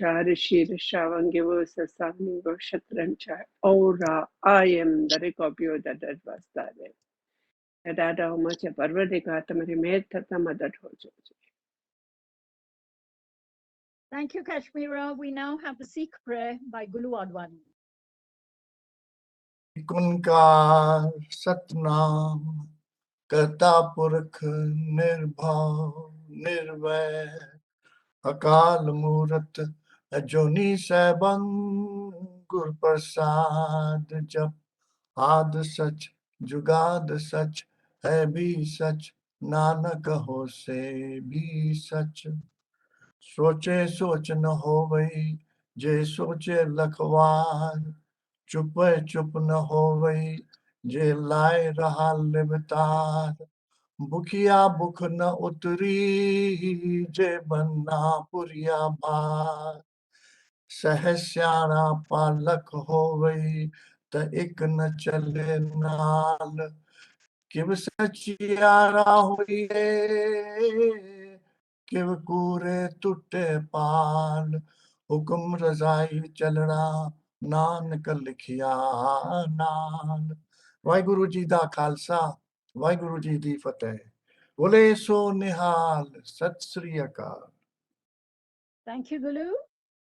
Rishir, Shavangivo, Sasangivo, Shatrancha, Aura, I am the recopio that was there. That how much a parvadika tamari made that hojo. Thank you, Kashmira. We now have the Sikh prayer by Gulu Advani. उनका सतनाम करता पुरख निर्भव निर्वैर अकाल मूरत अजोनी सैभं गुर प्रसाद जप आद सच जुगाद सच है भी सच नानक हो से भी सच सोचे सोच न होवई जे सोचे लखवार चुप चुप न होवई जे लाए रहा लिवतार भुखिया भुख न उतरी जे बन्ना पुरिया भार सहस्यारा पालक होवई त एक न चले नाल किव सचियारा हुई किव कूरे टुटे पाल हुक्म रजाई चलना नानक लिखिया नाल वाहिगुरु जी दा खालसा वाहिगुरु जी दी फतेह बोले सो निहाल सत श्री अकाल. Thank you, Gulu.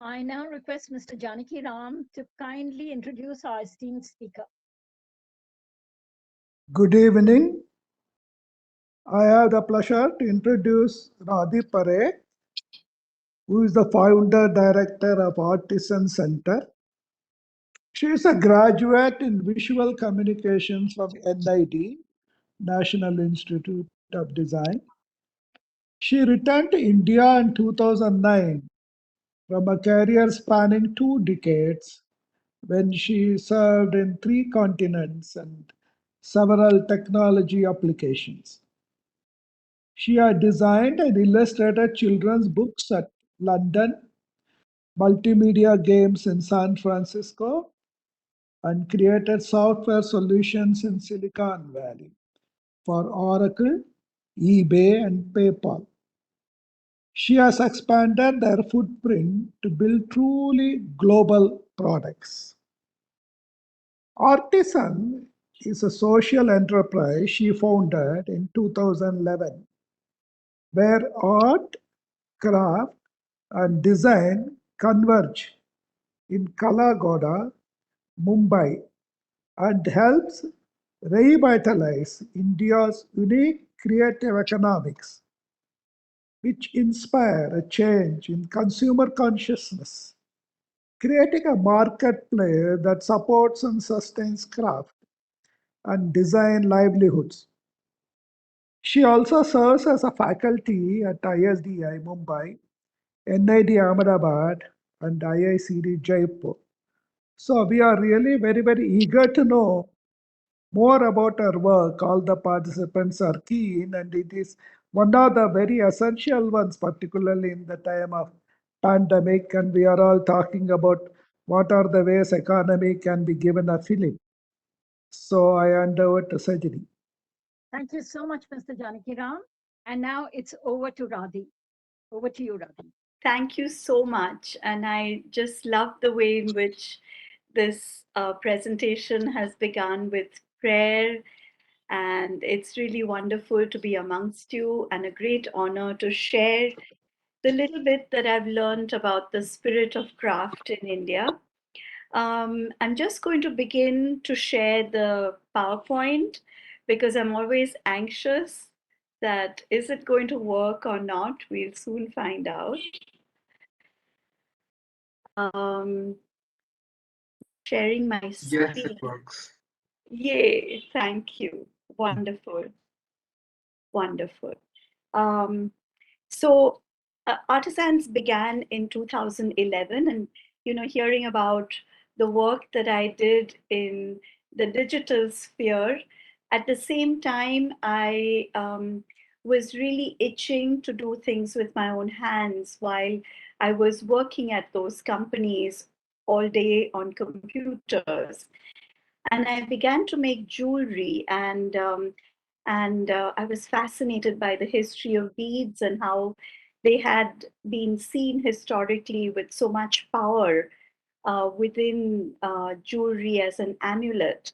I now request Mr. Janaki Ram to kindly introduce our esteemed speaker. Good evening. I have the pleasure to introduce Radhi Parekh, who is the founder director of Artisan Center. She is a graduate in visual communications from NID, National Institute of Design. She returned to India in 2009 from a career spanning 2 decades when she served in 3 continents and several technology applications. She had designed and illustrated children's books at London, multimedia games in San Francisco, and created software solutions in Silicon Valley for Oracle, eBay, and PayPal. She has expanded their footprint to build truly global products. Artisan is a social enterprise she founded in 2011, where art, craft, and design converge in Kalagoda, Mumbai, and helps revitalize India's unique creative economics, which inspire a change in consumer consciousness, creating a marketplace that supports and sustains craft and design livelihoods. She also serves as a faculty at ISDI Mumbai, NID Ahmedabad, and IICD Jaipur. So we are really very, very eager to know more about her work. All the participants are keen, and it is one of the very essential ones, particularly in the time of pandemic, and we are all talking about what are the ways economy can be given a fillip. So I hand over to Sajini. Thank you so much, Mr. Janaki Ram. And now it's over to Radhi. Over to you, Radhi. Thank you so much. And I just love the way in which this presentation has begun with prayer. And it's really wonderful to be amongst you and a great honor to share the little bit that I've learned about the spirit of craft in India. I'm just going to begin to share the PowerPoint because I'm always anxious that is it going to work or not? We'll soon find out. Sharing my screen. Yes, it works. Yay, thank you. Wonderful. Wonderful. So Artisans began in 2011, and hearing about the work that I did in the digital sphere, at the same time I was really itching to do things with my own hands while I was working at those companies all day on computers. And I began to make jewelry, and I was fascinated by the history of beads and how they had been seen historically with so much power within jewelry as an amulet.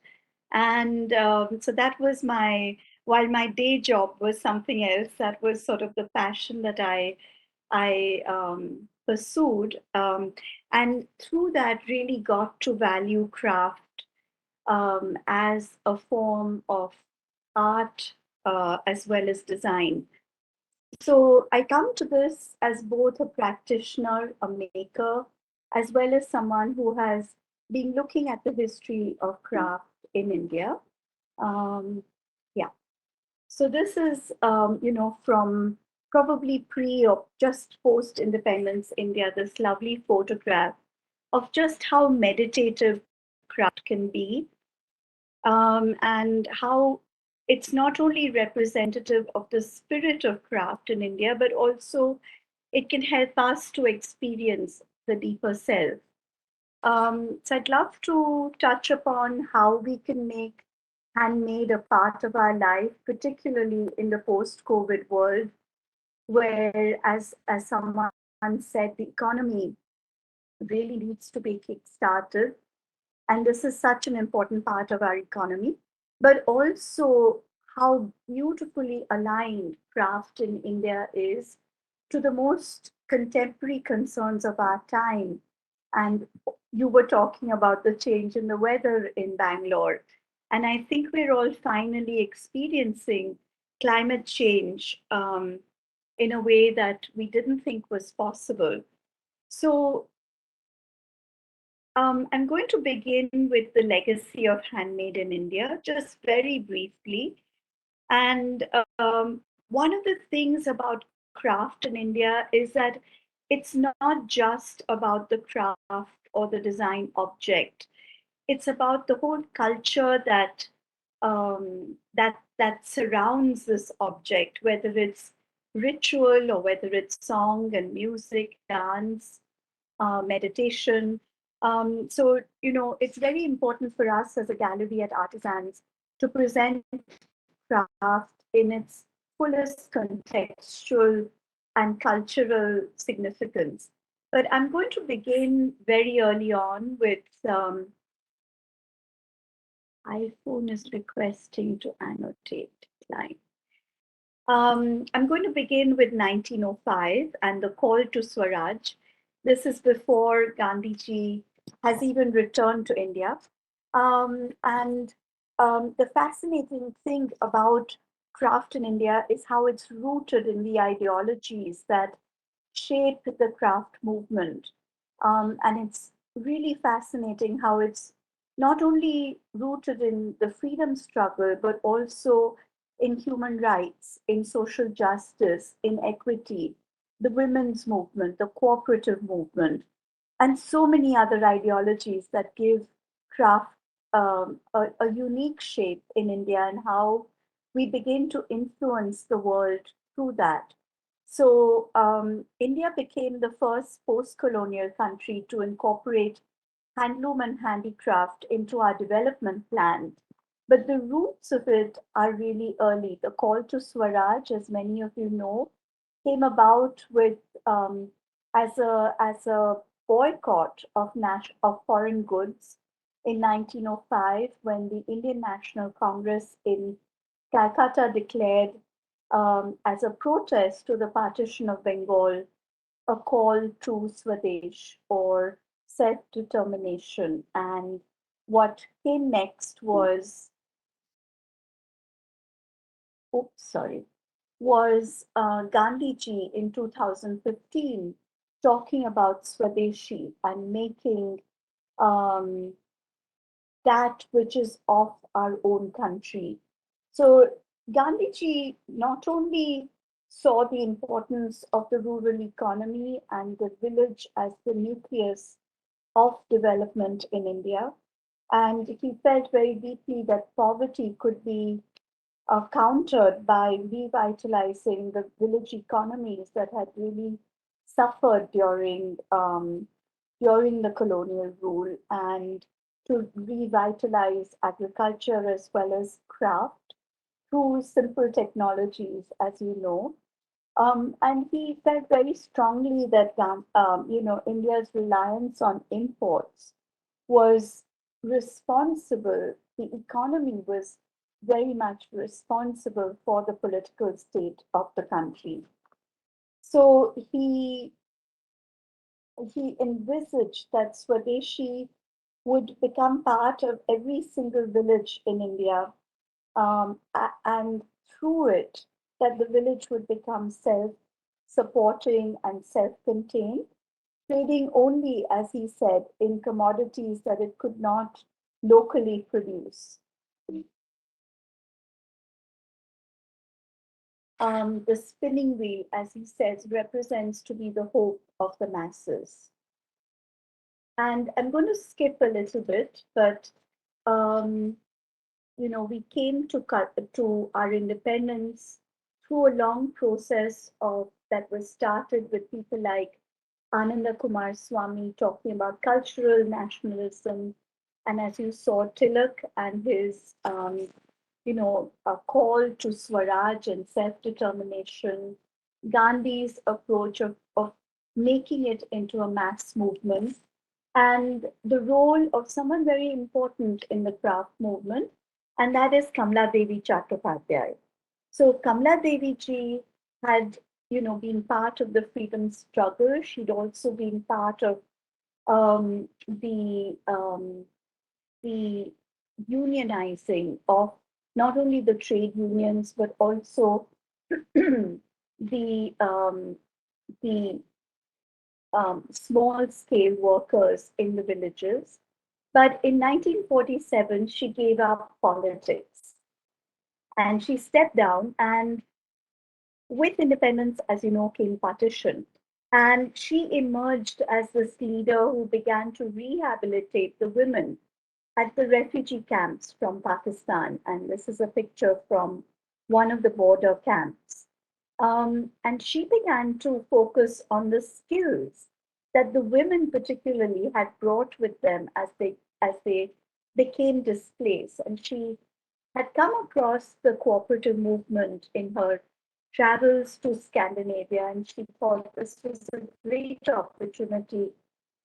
And so that was while my day job was something else, that was sort of the passion that I pursued. And through that, really got to value craft as a form of art as well as design. So I come to this as both a practitioner, a maker, as well as someone who has been looking at the history of craft in India. Yeah. So this is, from probably pre or just post independence India, this lovely photograph of just how meditative craft can be, and how it's not only representative of the spirit of craft in India, but also it can help us to experience the deeper self. So I'd love to touch upon how we can make handmade a part of our life, particularly in the post-COVID world, where, as someone said, the economy really needs to be kick-started. And this is such an important part of our economy, but also how beautifully aligned craft in India is to the most contemporary concerns of our time. And you were talking about the change in the weather in Bangalore. And I think we're all finally experiencing climate change in a way that we didn't think was possible. So I'm going to begin with the legacy of handmade in India, just very briefly. And one of the things about craft in India is that it's not just about the craft or the design object. It's about the whole culture that surrounds this object, whether it's ritual or whether it's song and music, dance, meditation. So, it's very important for us as a gallery at Artisans to present craft in its fullest contextual and cultural significance. But I'm going to begin very early on with iPhone is requesting to annotate line. I'm going to begin with 1905 and the call to Swaraj. This is before Gandhiji has even returned to India. And the fascinating thing about craft in India is how it's rooted in the ideologies that shaped the craft movement. And it's really fascinating how it's not only rooted in the freedom struggle, but also in human rights, in social justice, in equity, the women's movement, the cooperative movement, and so many other ideologies that give craft a unique shape in India, and how we begin to influence the world through that. So, India became the first post colonial country to incorporate handloom and handicraft into our development plan. But the roots of it are really early. The call to Swaraj, as many of you know, came about with as a boycott of foreign goods in 1905, when the Indian National Congress in Calcutta declared, as a protest to the partition of Bengal, a call to Swadesh, or self-determination. And what came next was, Gandhiji in 2015 talking about Swadeshi and making um, that which is of our own country. So Gandhiji not only saw the importance of the rural economy and the village as the nucleus of development in India, and he felt very deeply that poverty could be countered by revitalizing the village economies that had really suffered during the colonial rule, and to revitalize agriculture as well as craft through simple technologies, as you know. And he felt very strongly that India's reliance on imports was responsible. The economy was very much responsible for the political state of the country. So he envisaged that Swadeshi would become part of every single village in India, and through it, that the village would become self-supporting and self-contained, trading only, as he said, in commodities that it could not locally produce. The spinning wheel, as he says, represents to be the hope of the masses. And I'm going to skip a little bit, but we came to our independence through a long process of that was started with people like Ananda Kumar Swami talking about cultural nationalism, and as you saw, Tilak and his a call to Swaraj and self-determination, Gandhi's approach of making it into a mass movement, and the role of someone very important in the craft movement, and that is Kamla Devi Chattopadhyay. So Kamla Devi ji had, been part of the freedom struggle. She'd also been part of um, the um, the unionizing of not only the trade unions but also the the small scale workers in the villages. But in 1947, she gave up politics and she stepped down. And with independence, as you know, came partition. And she emerged as this leader who began to rehabilitate the women at the refugee camps from Pakistan. And this is a picture from one of the border camps. And she began to focus on the skills that the women particularly had brought with them as they became displaced. And she had come across the cooperative movement in her travels to Scandinavia, and she thought this was a great opportunity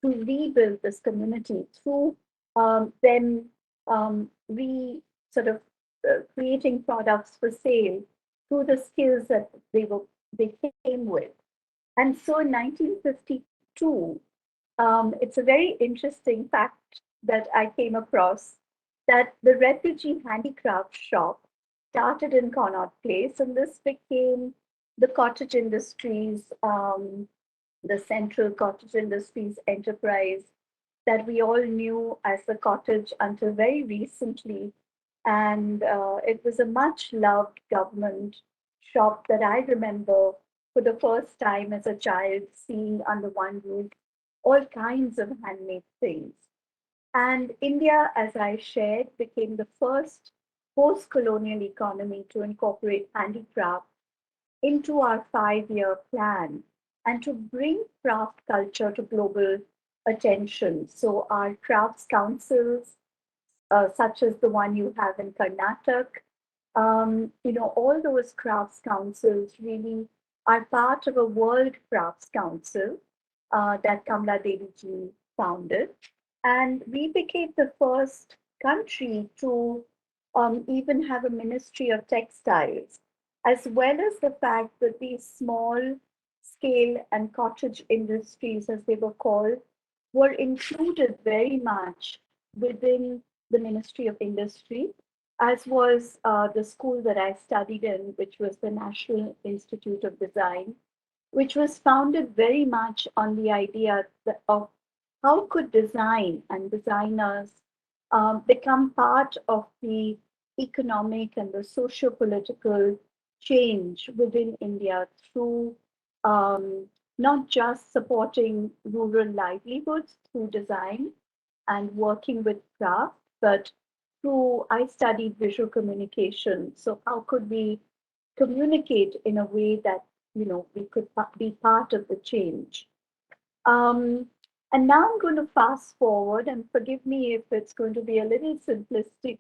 to rebuild this community through them re sort of creating products for sale through the skills that they came with. And so in 1952, it's a very interesting fact that I came across that the refugee handicraft shop started in Connaught Place, and this became the cottage industries, the Central Cottage Industries enterprise that we all knew as the cottage until very recently. And it was a much loved government shop that I remember for the first time as a child seeing under one roof all kinds of handmade things. And India, as I shared, became the first post colonial economy to incorporate handicraft into our 5-year plan and to bring craft culture to global attention. So, our crafts councils, such as the one you have in Karnataka, all those crafts councils really are part of a World Crafts Council that Kamla Devi ji founded. And we became the first country to even have a Ministry of Textiles, as well as the fact that these small scale and cottage industries, as they were called, were included very much within the Ministry of Industry, as was the school that I studied in, which was the National Institute of Design, which was founded very much on the idea of how could design and designers become part of the economic and the socio-political change within India through not just supporting rural livelihoods through design and working with craft, but through, I studied visual communication. So how could we communicate in a way that, we could be part of the change? Um, and now I'm going to fast forward, and forgive me if it's going to be a little simplistic,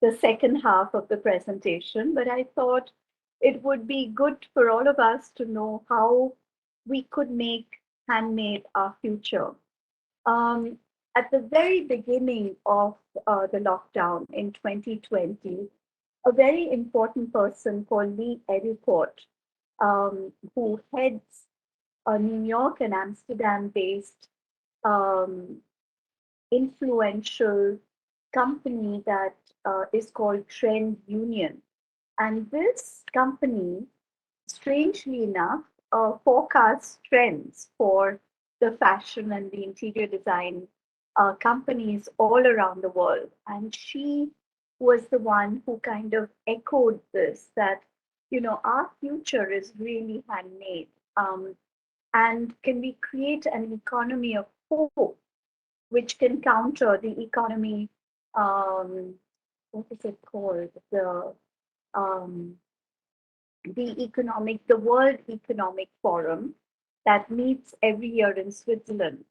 the second half of the presentation, but I thought it would be good for all of us to know how we could make handmade our future. Um, at the very beginning of the lockdown in 2020, a very important person called Lee Ericott, who heads a New York and Amsterdam based um, influential company that is called Trend Union. And this company, strangely enough, forecasts trends for the fashion and the interior design companies all around the world. And she was the one who kind of echoed this, that, you know, our future is really handmade. And can we create an economy of hope which can counter the economy, um, what is it called? Um, the World Economic Forum that meets every year in Switzerland.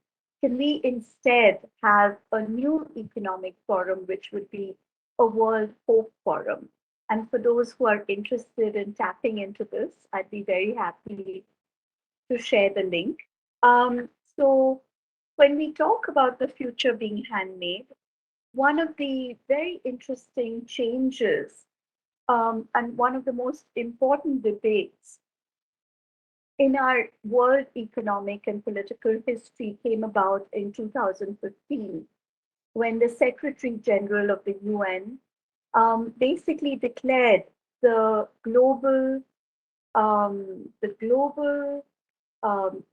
Can we instead have a new economic forum, which would be a World Hope Forum? And for those who are interested in tapping into this, I'd be very happy to share the link. So, when we talk about the future being handmade, one of the very interesting changes and one of the most important debates in our world economic and political history came about in 2015 when the Secretary General of the UN basically declared the global, the global, um,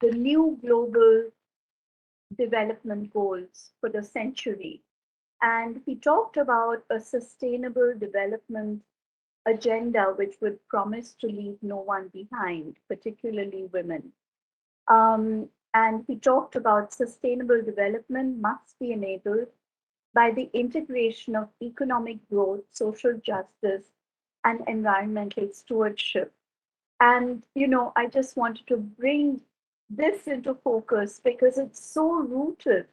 the new global development goals for the century. And he talked about a sustainable development agenda which would promise to leave no one behind, particularly women. And he talked about sustainable development must be enabled by the integration of economic growth, social justice, and environmental stewardship. And, you know, I just wanted to bring this into focus because it's so rooted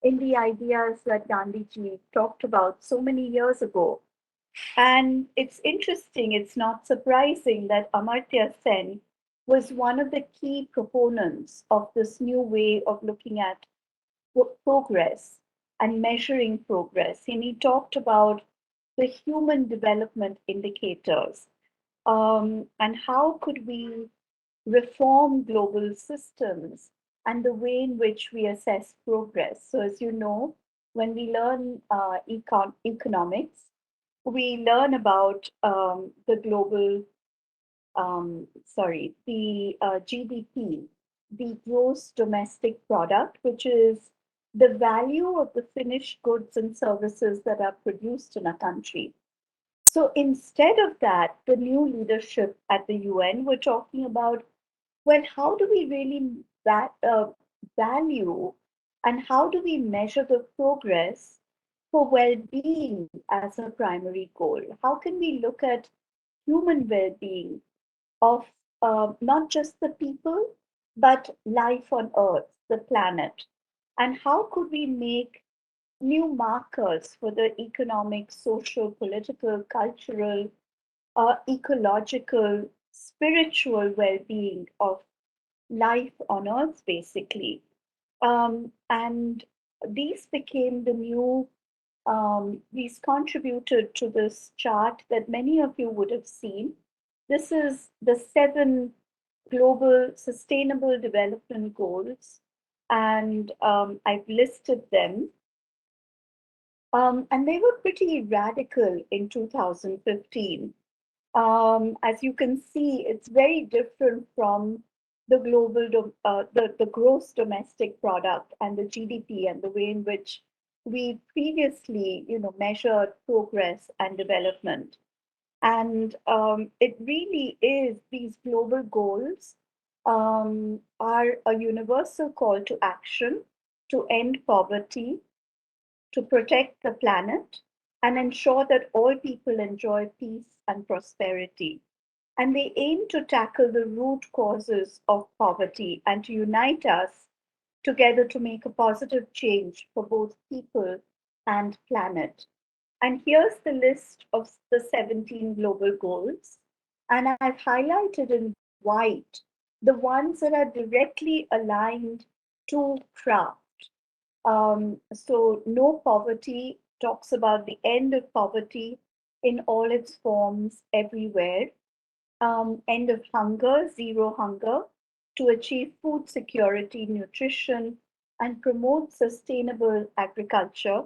in the ideas that Gandhiji talked about so many years ago. And it's interesting, it's not surprising that Amartya Sen was one of the key proponents of this new way of looking at progress and measuring progress. And he talked about the human development indicators and how could we reform global systems and the way in which we assess progress. So, as you know, when we learn economics, we learn about the global, the GDP, the gross domestic product, which is the value of the finished goods and services that are produced in a country. So instead of that, the new leadership at the UN were talking about, well, how do we really value and how do we measure the progress for well-being as a primary goal? How can we look at human well-being of not just the people, but life on Earth, the planet? And how could we make new markers for the economic, social, political, cultural, ecological, spiritual well being of life on Earth, basically? And these became the new, these contributed to this chart that many of you would have seen. This is the 7 global sustainable development goals, and I've listed them. And they were pretty radical in 2015. As you can see, it's very different from the the gross domestic product and the GDP and the way in which we previously, you know, measured progress and development. And it really is, these global goals are a universal call to action to end poverty, to protect the planet, and ensure that all people enjoy peace and prosperity. And they aim to tackle the root causes of poverty and to unite us together to make a positive change for both people and planet. And here's the list of the 17 global goals. And I've highlighted in white the ones that are directly aligned to craft. So, No Poverty talks about the end of poverty in all its forms everywhere. End of hunger, zero hunger, to achieve food security, nutrition, and promote sustainable agriculture.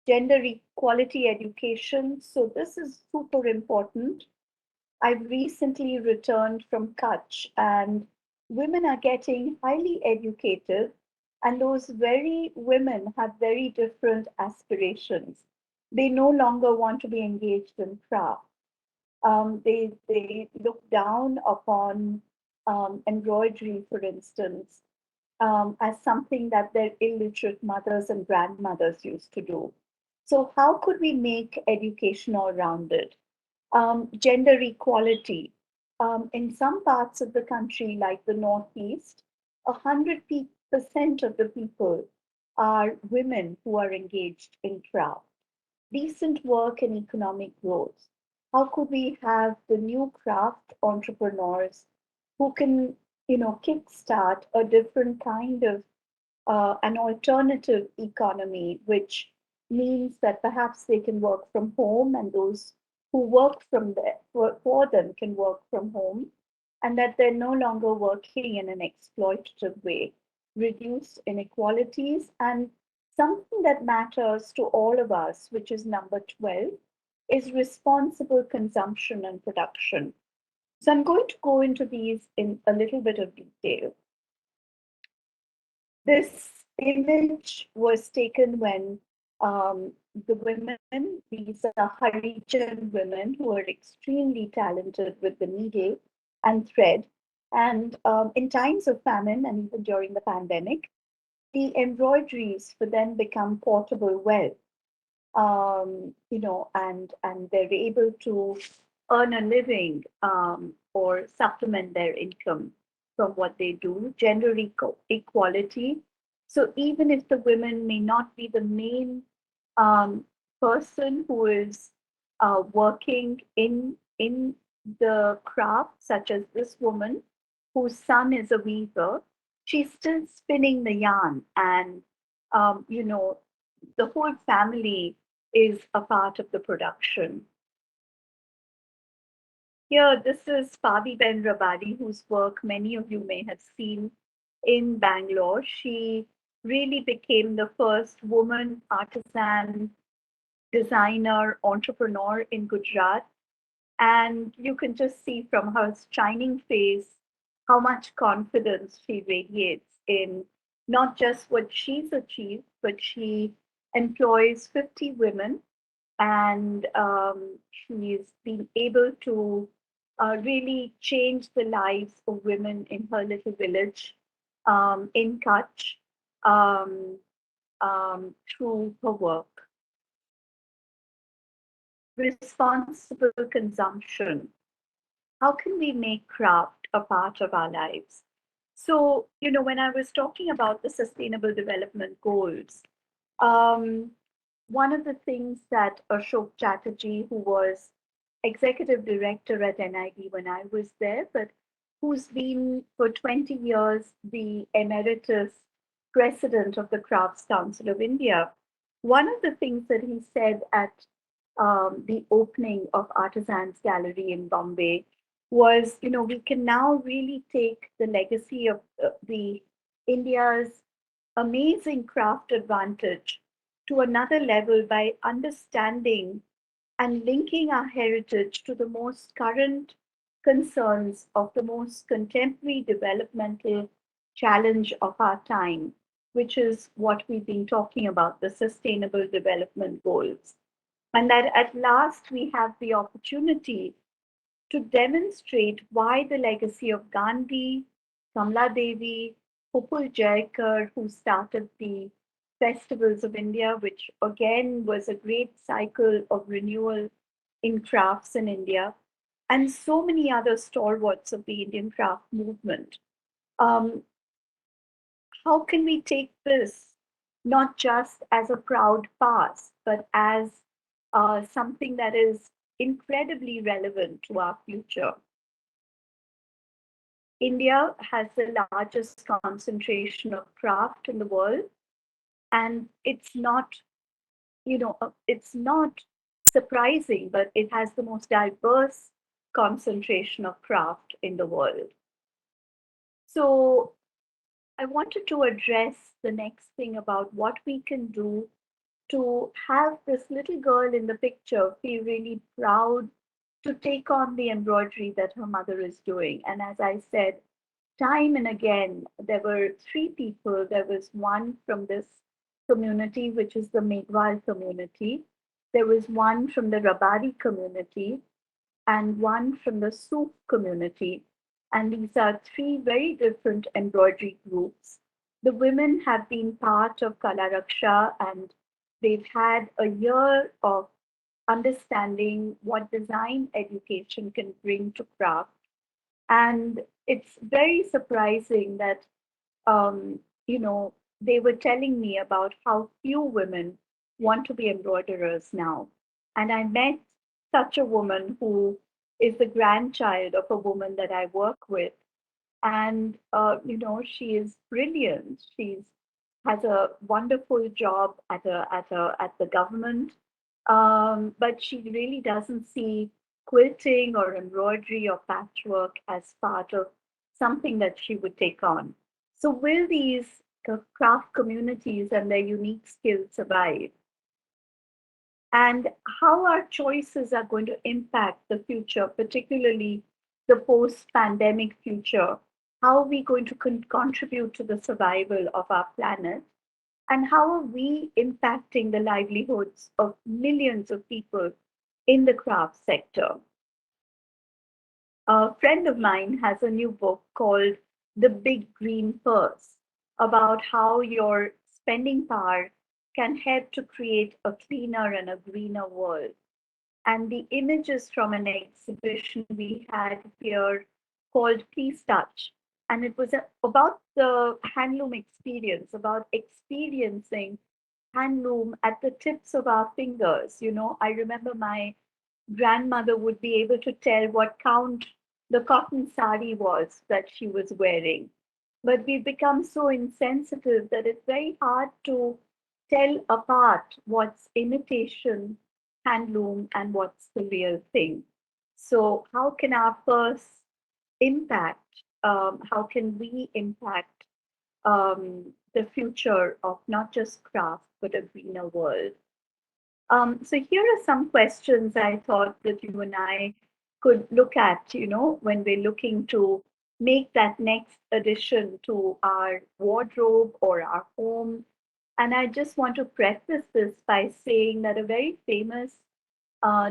Gender equality education. So, this is super important. I've recently returned from Kutch, and women are getting highly educated, and those very women have very different aspirations. They no longer want to be engaged in craft. They look down upon embroidery, for instance, as something that their illiterate mothers and grandmothers used to do. So, how could we make education all rounded? Gender equality. In some parts of the country, like the Northeast, 100% of the people are women who are engaged in craft. Decent work and economic growth. How could we have the new craft entrepreneurs who can, kickstart a different kind of an alternative economy, which means that perhaps they can work from home, and those who work from there for them can work from home, and that they're no longer working in an exploitative way, reduce inequalities, and something that matters to all of us, which is number 12, is responsible consumption and production. So I'm going to go into these in a little bit of detail. This image was taken when the women, these are Harijan women who are extremely talented with the needle and thread. And in times of famine and even during the pandemic, the embroideries for them become portable wealth. And they're able to earn a living or supplement their income from what they do. Gender equality. So even if the women may not be the main um, person who is working in the craft, such as this woman whose son is a weaver, she's still spinning the yarn, and the whole family is a part of the production. Here, this is Pavi Ben Rabadi, whose work many of you may have seen in Bangalore. She really became the first woman artisan, designer, entrepreneur in Gujarat. And you can just see from her shining face how much confidence she radiates in not just what she's achieved, but she employs 50 women, and she's been able to really change the lives of women in her little village in Kutch um, through her work. Responsible consumption. How can we make craft a part of our lives? So, when I was talking about the Sustainable Development Goals, um, one of the things that Ashok Chatterjee, who was executive director at NID when I was there, but who's been for 20 years the emeritus president of the Crafts Council of India, one of the things that he said at the opening of Artisans Gallery in Bombay was, we can now really take the legacy of the India's amazing craft advantage to another level by understanding and linking our heritage to the most current concerns of the most contemporary developmental challenge of our time, which is what we've been talking about, the Sustainable Development Goals. And that at last we have the opportunity to demonstrate why the legacy of Gandhi, Kamla Devi, Upul Jaikar, who started the Festivals of India, which again was a great cycle of renewal in crafts in India, and so many other stalwarts of the Indian craft movement. Um, how can we take this not just as a proud past, but as something that is incredibly relevant to our future. India has the largest concentration of craft in the world, and it's not surprising, but it has the most diverse concentration of craft in the world. So I wanted to address the next thing about what we can do to have this little girl in the picture feel really proud to take on the embroidery that her mother is doing. And as I said, time and again, there were three people. There was one from this community, which is the Meghwal community. There was one from the Rabari community and one from the Sukh community. And these are three very different embroidery groups. The women have been part of Kala Raksha, and they've had a year of understanding what design education can bring to craft. And it's very surprising that, um, they were telling me about how few women want to be embroiderers now. And I met such a woman who is the grandchild of a woman that I work with. And, she is brilliant. She's has a wonderful job at the government, but she really doesn't see quilting or embroidery or patchwork as part of something that she would take on. So will these craft communities and their unique skills survive? And how our choices are going to impact the future, particularly the post-pandemic future? How are we going to contribute to the survival of our planet? And how are we impacting the livelihoods of millions of people in the craft sector? A friend of mine has a new book called The Big Green Purse about how your spending power can help to create a cleaner and a greener world. And the images from an exhibition we had here called Please Touch. And it was about the handloom experience, about experiencing handloom at the tips of our fingers. I remember my grandmother would be able to tell what count the cotton sari was that she was wearing. But we've become so insensitive that it's very hard to tell apart what's imitation handloom and what's the real thing. So, how can our purse impact? How can we impact the future of not just craft, but a greener world? So here are some questions I thought that you and I could look at, when we're looking to make that next addition to our wardrobe or our home. And I just want to preface this by saying that a very famous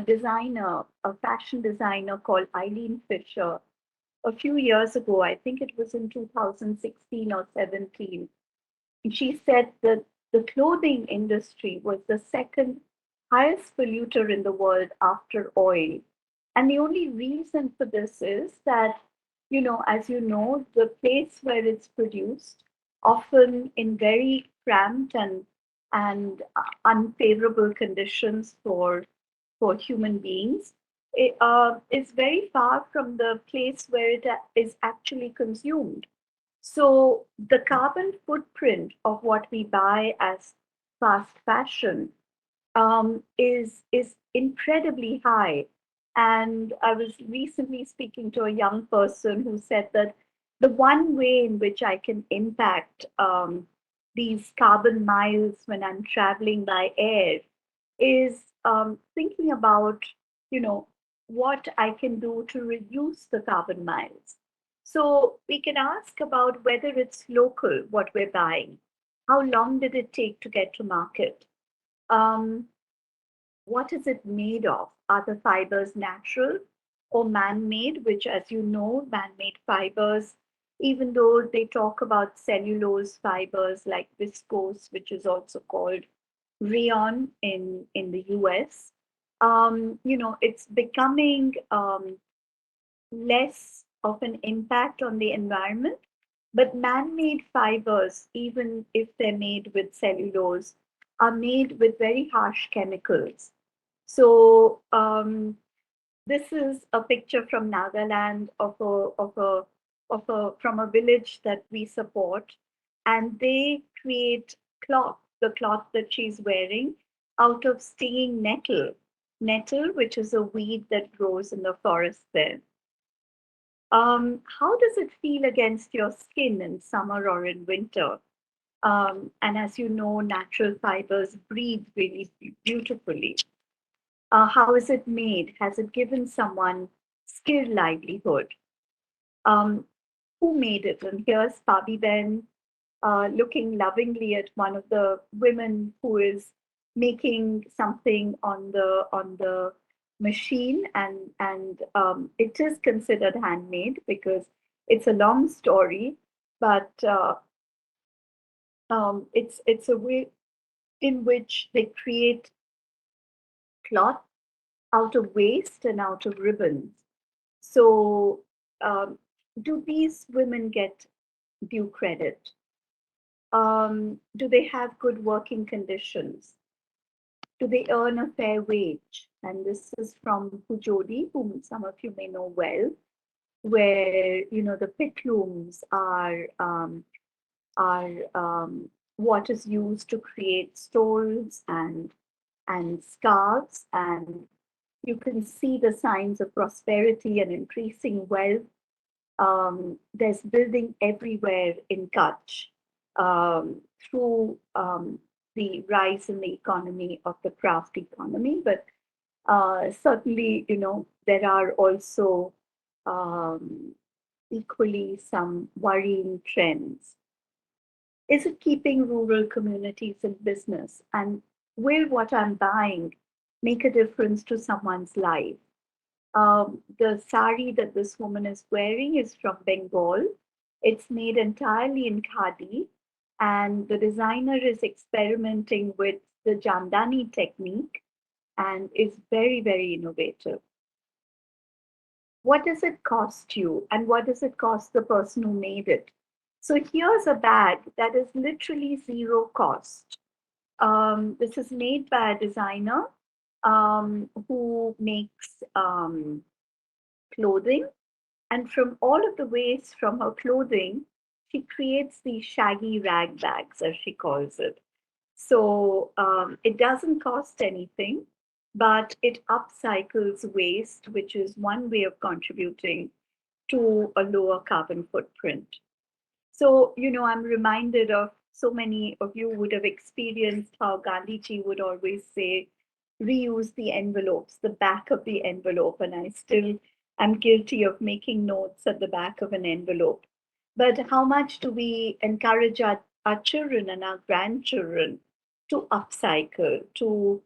designer, a fashion designer called Eileen Fisher, a few years ago, I think it was in 2016 or 17, she said that the clothing industry was the second highest polluter in the world after oil. And the only reason for this is that, as you know, the place where it's produced, often in very cramped and unfavorable conditions for human beings, is very far from the place where it is actually consumed. So the carbon footprint of what we buy as fast fashion is incredibly high. And I was recently speaking to a young person who said that the one way in which I can impact these carbon miles when I'm traveling by air is thinking about, what I can do to reduce the carbon miles. So we can ask about whether it's local, what we're buying. How long did it take to get to market? Um, what is it made of? Are the fibers natural or man-made? Which, as you know, man-made fibers, even though they talk about cellulose fibers like viscose, which is also called rayon in the US, it's becoming less of an impact on the environment. But man-made fibers, even if they're made with cellulose, are made with very harsh chemicals. So This is a picture from Nagaland from a village that we support, and they create cloth, the cloth that she's wearing, out of stinging nettle, which is a weed that grows in the forest there. How does it feel against your skin in summer or in winter? And as you know, natural fibers breathe really beautifully. How is it made? Has it given someone skilled livelihood? Um, who made it? And here's Pabi Ben looking lovingly at one of the women who is making something on the machine, and it is considered handmade because it's a long story, but it's a way in which they create cloth out of waste and out of ribbons. So, do these women get due credit? Do they have good working conditions? Do they earn a fair wage? And this is from Pujodi, whom some of you may know well, where the pitlooms are what is used to create stoles and scarves, and you can see the signs of prosperity and increasing wealth. There's building everywhere in Kutch through the rise in the economy of the craft economy. But certainly, there are also equally some worrying trends. Is it keeping rural communities in business? And will what I'm buying make a difference to someone's life? The sari that this woman is wearing is from Bengal. It's made entirely in khadi, and the designer is experimenting with the Jamdani technique and is very, very innovative. What does it cost you, and what does it cost the person who made it? So here's a bag that is literally zero cost. This is made by a designer who makes clothing, and from all of the waste from her clothing, she creates these shaggy rag bags, as she calls it. So it doesn't cost anything, but it upcycles waste, which is one way of contributing to a lower carbon footprint. So, I'm reminded of so many of you would have experienced how Gandhiji would always say, reuse the envelopes, the back of the envelope. And I still am guilty of making notes at the back of an envelope. But how much do we encourage our children and our grandchildren to upcycle, to,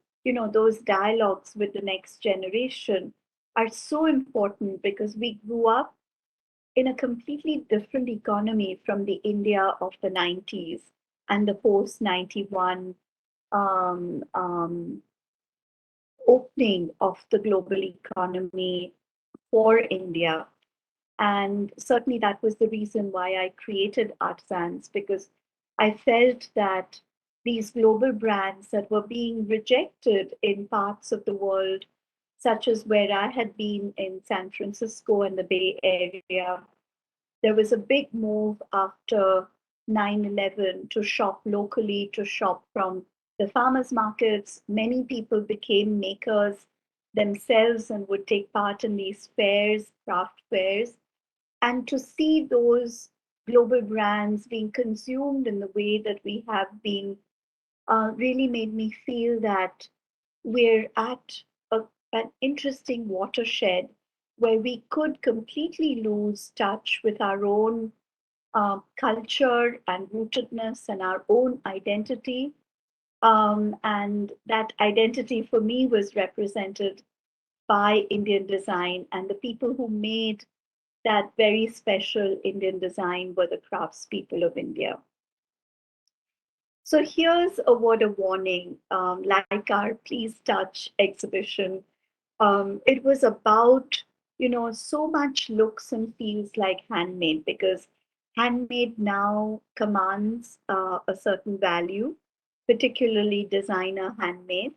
those dialogues with the next generation are so important because we grew up in a completely different economy from the India of the 90s and the post 91 um, um, opening of the global economy for India. And certainly that was the reason why I created Artisans, because I felt that these global brands that were being rejected in parts of the world, such as where I had been in San Francisco and the Bay Area, there was a big move after 9/11 to shop locally, to shop from the farmers markets. Many people became makers themselves and would take part in these fairs, craft fairs. And to see those global brands being consumed in the way that we have been really made me feel that we're at an interesting watershed where we could completely lose touch with our own culture and rootedness and our own identity. And that identity for me was represented by Indian design, and the people who made that very special Indian design were the craftspeople of India. So here's a word of warning, like our Please Touch exhibition. It was about, so much looks and feels like handmade, because handmade now commands a certain value, particularly designer handmade.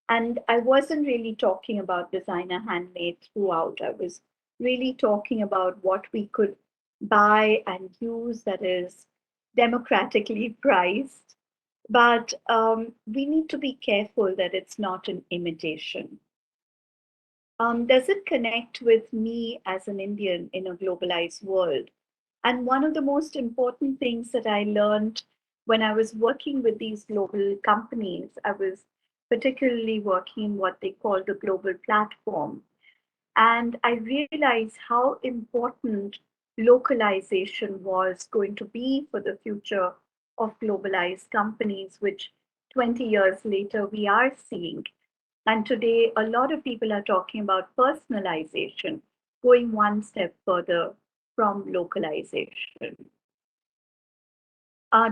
And I wasn't really talking about designer handmade throughout. I was really talking about what we could buy and use that is democratically priced. But we need to be careful that it's not an imitation. Does it connect with me as an Indian in a globalized world? And one of the most important things that I learned when I was working with these global companies, I was particularly working in what they call the global platform. And I realized how important localization was going to be for the future of globalized companies, which 20 years later we are seeing. And today, a lot of people are talking about personalization, going one step further from localization.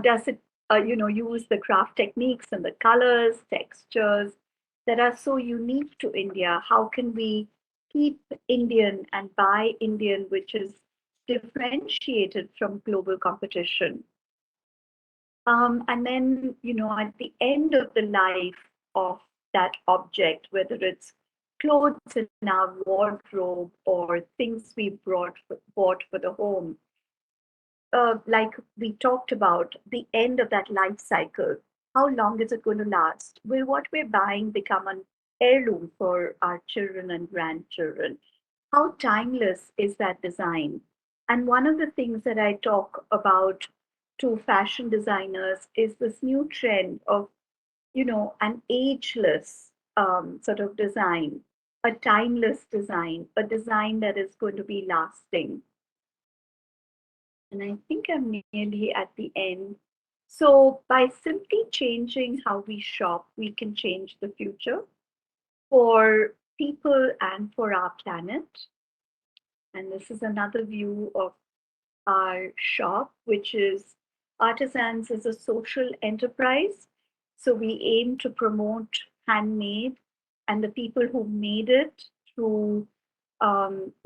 Does it, use the craft techniques and the colors, textures that are so unique to India? How can we keep Indian and buy Indian, which is differentiated from global competition? And then, at the end of the life of that object, whether it's clothes in our wardrobe or things we bought for the home, like we talked about, the end of that life cycle, how long is it going to last? Will what we're buying become an heirloom for our children and grandchildren? How timeless is that design? And one of the things that I talk about to fashion designers is this new trend of, an ageless sort of design, a timeless design, a design that is going to be lasting. And I think I'm nearly at the end. So, by simply changing how we shop, we can change the future for people and for our planet. And this is another view of our shop, which is Artisans is a social enterprise. So, we aim to promote handmade and the people who made it through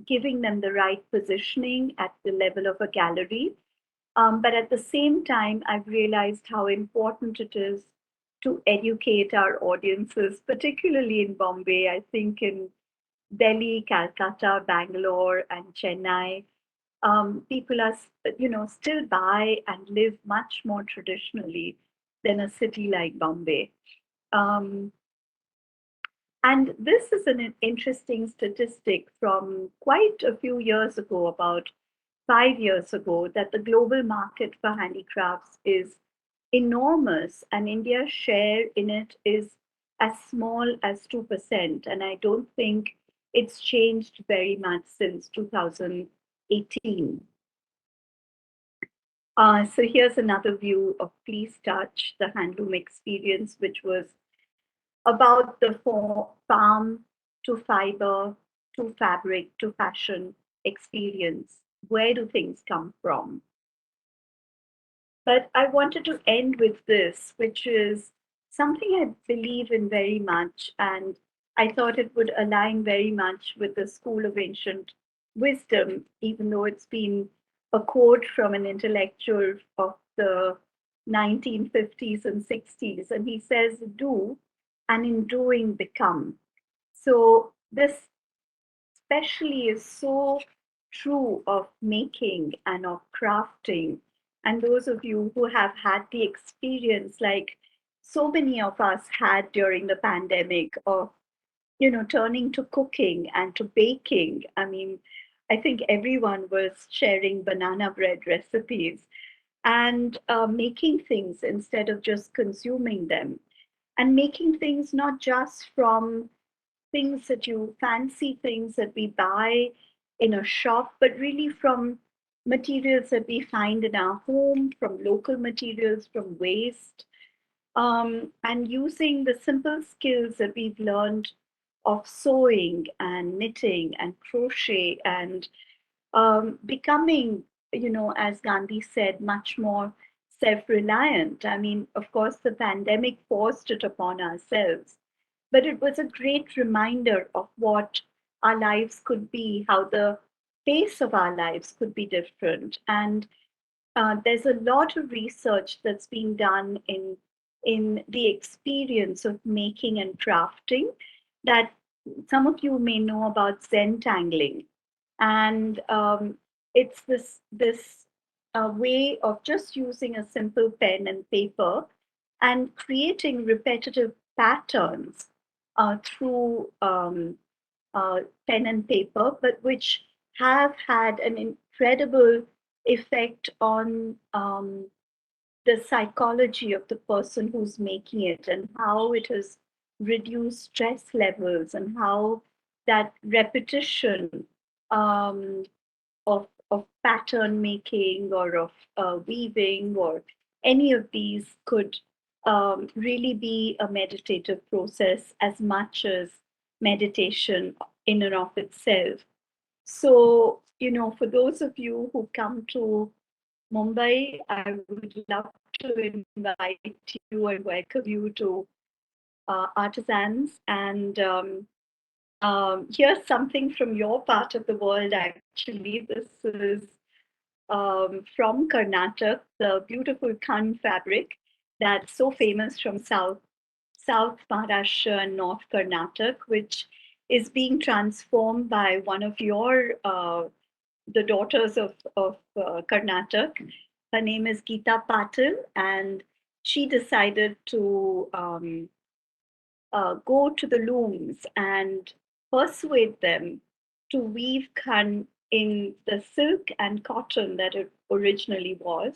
giving them the right positioning at the level of a gallery. But at the same time, I've realized how important it is to educate our audiences, particularly in Bombay. I think in Delhi, Calcutta, Bangalore, and Chennai, people are, still buy and live much more traditionally than a city like Bombay. Um, and this is an interesting statistic from quite a few years ago, about 5 years ago, that the global market for handicrafts is enormous and India's share in it is as small as 2%. And I don't think it's changed very much since 2018. So here's another view of Please Touch, the handloom experience, which was about the farm to fiber to fabric to fashion experience. Where do things come from? But I wanted to end with this, which is something I believe in very much, and I thought it would align very much with the School of Ancient Wisdom, even though it's been a quote from an intellectual of the 1950s and 60s. And he says, do, and in doing, become. So this especially is so true of making and of crafting. And those of you who have had the experience, like so many of us had during the pandemic, of turning to cooking and to baking. I mean, I think everyone was sharing banana bread recipes and making things instead of just consuming them, and making things not just from things that you fancy things that we buy in a shop, but really from materials that we find in our home, from local materials, from waste, and using the simple skills that we've learned of sewing and knitting and crochet and becoming, as Gandhi said, much more self reliant. I mean, of course, the pandemic forced it upon ourselves, but it was a great reminder of what our lives could be, how the pace of our lives could be different. And there's a lot of research that's being done in in the experience of making and crafting that some of you may know about Zen tangling. And it's this way of just using a simple pen and paper and creating repetitive patterns through pen and paper, but which have had an incredible effect on the psychology of the person who's making it and how it has reduced stress levels and how that repetition um, of pattern making or of weaving or any of these could really be a meditative process as much as meditation in and of itself. So, for those of you who come to Mumbai, I would love to invite you and welcome you to Artisans. And here's something from your part of the world, actually. This is from Karnataka, the beautiful Khan fabric that's so famous from South Maharashtra and North Karnataka, which is being transformed by one of your the daughters of Karnataka. Her name is Geeta Patil, and she decided to go to the looms and persuade them to weave khan in the silk and cotton that it originally was.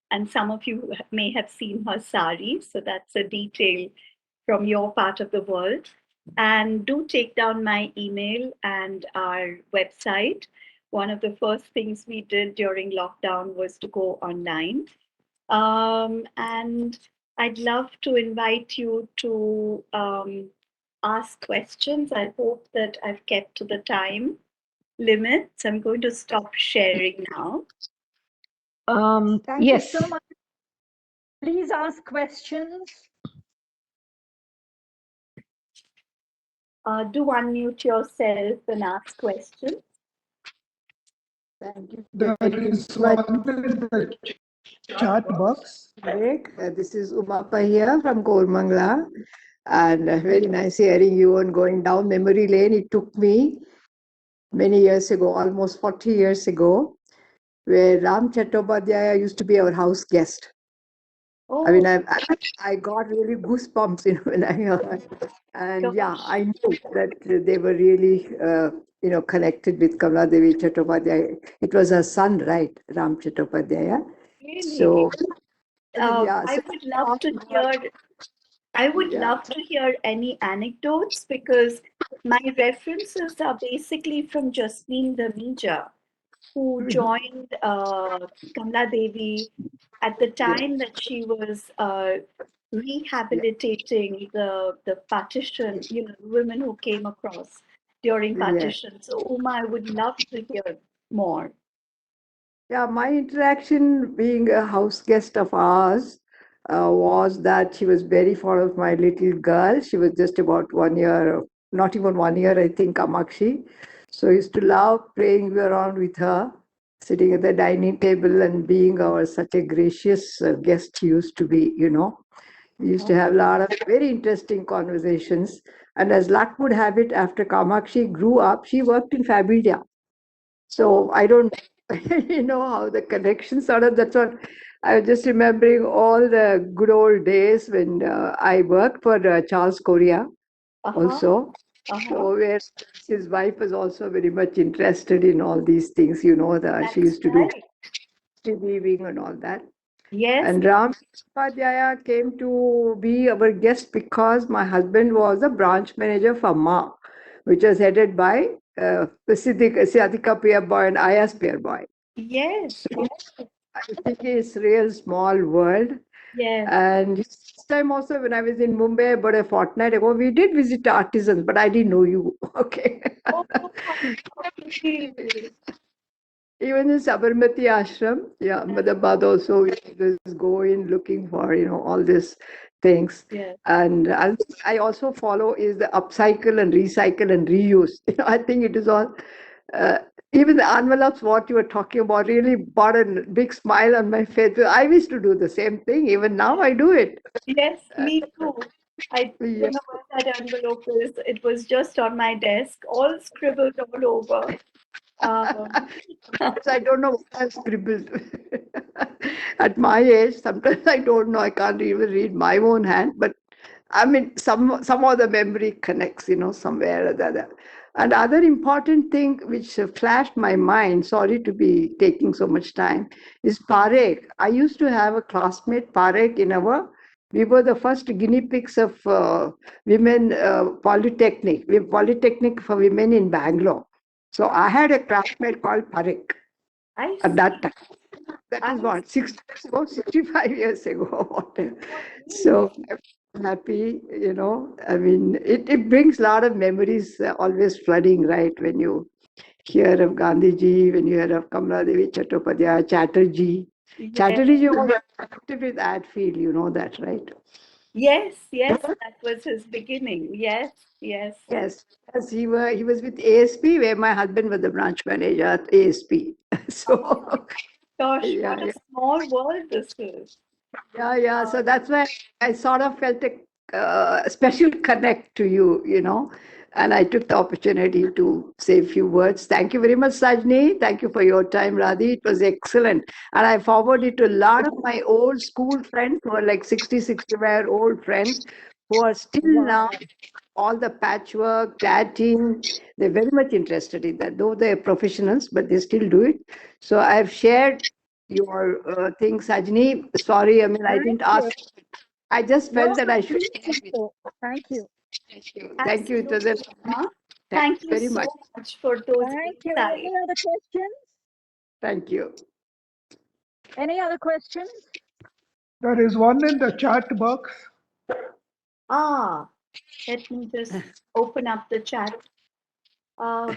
And some of you may have seen her sari, so that's a detail from your part of the world. And do take down my email and our website. One of the first things we did during lockdown was to go online. And I'd love to invite you to ask questions. I hope that I've kept to the time limits. I'm going to stop sharing now. Thank Yes. you so much. Please ask questions. Do unmute yourself and ask questions. Thank you. There is one in the chat box. This is Umapa here from Kormangla, and very nice hearing you and going down memory lane. It took me many years ago, almost 40 years ago, where Ram Chattopadhyaya used to be our house guest. Oh, I mean, I got really goosebumps, when I heard. And yeah, I knew that they were really, connected with Kamala Devi Chattopadhyaya. It was her son, right, Ram Chattopadhyaya. really? So, yeah, I so would love to hear. I would Yeah. love to hear any anecdotes because my references are basically from Jasmine Damija, who joined Kamala Devi at the time that she was rehabilitating the partition, women who came across during Yeah. partition. So, Uma, I would love to hear more. Yeah, my interaction being a house guest of ours was that she was very fond of my little girl. She was just about 1 year, not even 1 year, I think, Kamakshi. So I used to love playing around with her, sitting at the dining table and being our such a gracious guest she used to be, We used to have a lot of very interesting conversations. And as luck would have it, after Kamakshi grew up, she worked in Fabidia. So I don't know how the connection started. That's what I was just remembering all the good old days when I worked for Charles Korea also. So where his wife was also very much interested in all these things, that she That's used to do right. weaving and all that. Yes. And Ram Padhyaya came to be our guest because my husband was a branch manager for Ma, which was headed by Siddhika Pier Boy and Ayas Pier Boy. Yes. So I think it's real small world. Yes. And this time also when I was in Mumbai about a fortnight ago, we did visit artisans, but I didn't know you. Okay. Oh, lovely. Even in Sabarmati Ashram, yeah, Madhabad also, we just go in looking for, all these things. Yes. And I also follow is the upcycle and recycle and reuse. I think it is all even the envelopes, what you were talking about, really brought a big smile on my face. I used to do the same thing. Even now, I do it. Yes, me too. I Yeah. don't know where that envelope is. It was just on my desk, all scribbled all over. Um, I don't know what I've scribbled. At my age, sometimes I don't know. I can't even read my own hand, but I mean, some of the memory connects, somewhere or the other. And other important thing which flashed my mind, sorry to be taking so much time, is Parekh. I used to have a classmate, Parekh, we were the first guinea pigs of women polytechnic. We polytechnic for women in Bangalore. So I had a classmate called Parekh I at that time. That I is what, 60 years ago, 65 years ago, whatever. So I'm happy, I mean, it brings a lot of memories always flooding, right? When you hear of Gandhiji, when you hear of Kamaladevi Chattopadhyay, Chatterjee. yes, Chatterjee was active with that field, you know that, right? yes, that was his beginning. Yes, yes. Yes, yes, he was with ASP, where my husband was the branch manager at ASP. So, Gosh, yeah, what a yeah. small world this is. Yeah. So that's why I sort of felt a special connect to you, and I took the opportunity to say a few words. Thank you very much, Sajni. Thank you for your time, Radhi. It was excellent. And I forwarded to a lot of my old school friends who are like 60, 65 old friends who are still now all the patchwork, tatting. They're very much interested in that, though they're professionals, but they still do it. So I've shared your thing, Sajni. Sorry, I mean, I Thank didn't you. ask. I just No, felt that I should please share do with so. Thank you. you. Thank you. It was a Absolutely, Emma. thank Thank you you very so much. much for those Thank you. Any insights. other questions? Thank you. Any other questions? There is one in the chat box. Ah, let me just open up the chat. Uh,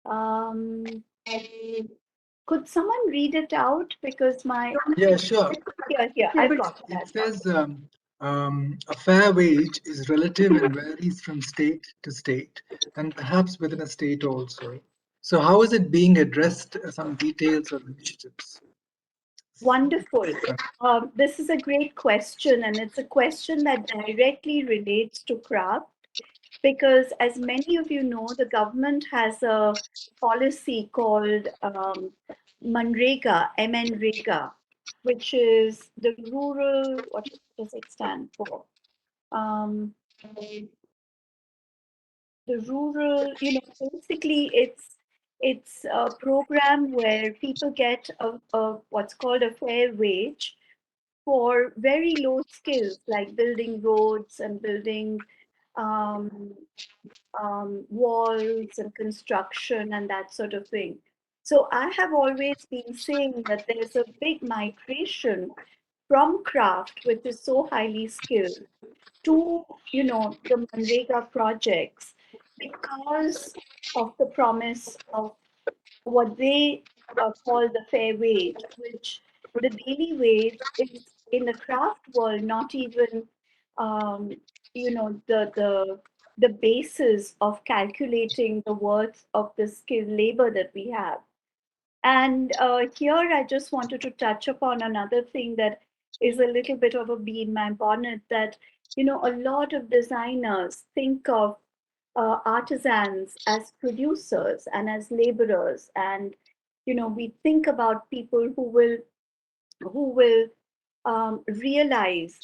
um, could someone read it out? Because my Yeah, sure. here, I've got it. It I've got says a fair wage is relative and varies from state to state, and perhaps within a state also. So, how is it being addressed? Some details or initiatives? Wonderful. This is a great question, and it's a question that directly relates to craft because, as many of you know, the government has a policy called MNREGA, which is the rural, what does it stand for? Um, the rural, basically it's a program where people get a what's called a fair wage for very low skills like building roads and building um, walls and construction and that sort of thing. So I have always been saying that there's a big migration from craft, which is so highly skilled, to the Manrega projects because of the promise of what they call the fair wage, which the daily wage is in the craft world not even the basis of calculating the worth of the skilled labor that we have. And here I just wanted to touch upon another thing that is a little bit of a bee in my bonnet, that a lot of designers think of artisans as producers and as laborers, and we think about people who will realize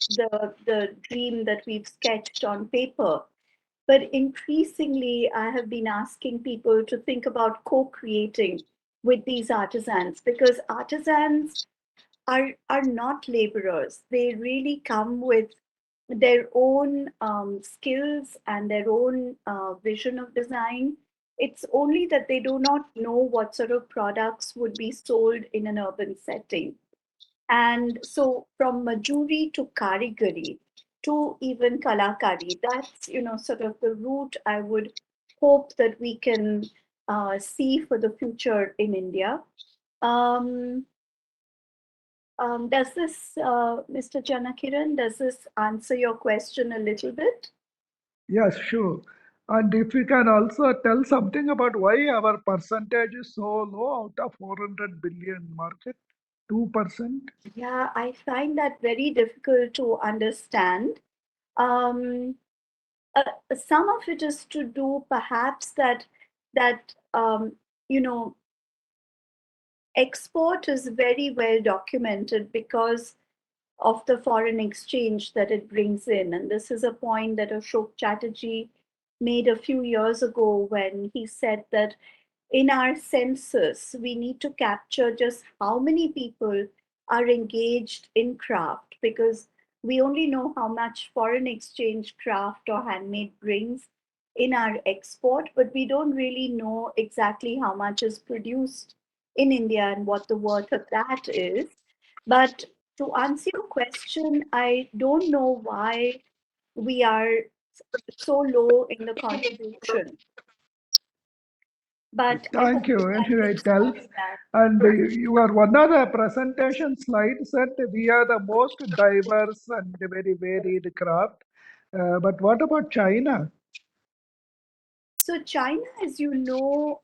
the dream that we've sketched on paper. But increasingly, I have been asking people to think about co-creating with these artisans, because artisans are not laborers. They really come with their own skills and their own vision of design. It's only that they do not know what sort of products would be sold in an urban setting. And so from Majuri to Karigari to even Kalakari, that's, sort of the route I would hope that we can see for the future in India. Does this, Mr. Janakiran, does this answer your question a little bit? Yes, sure. And if you can also tell something about why our percentage is so low out of 400 billion market, 2%. Yeah, I find that very difficult to understand. Um, some of it is to do perhaps that you know export is very well documented because of the foreign exchange that it brings in. And this is a point that Ashok Chatterjee made a few years ago when he said that in our census, we need to capture just how many people are engaged in craft because we only know how much foreign exchange craft or handmade brings in our export, but we don't really know exactly how much is produced in India and what the worth of that is. But to answer your question, I don't know why we are so low in the contribution. But I Thank hope you. that Anyway, it tells. responds that. And your one of the presentation slides said we are the most diverse and very varied craft. But what about China? So China, as you know,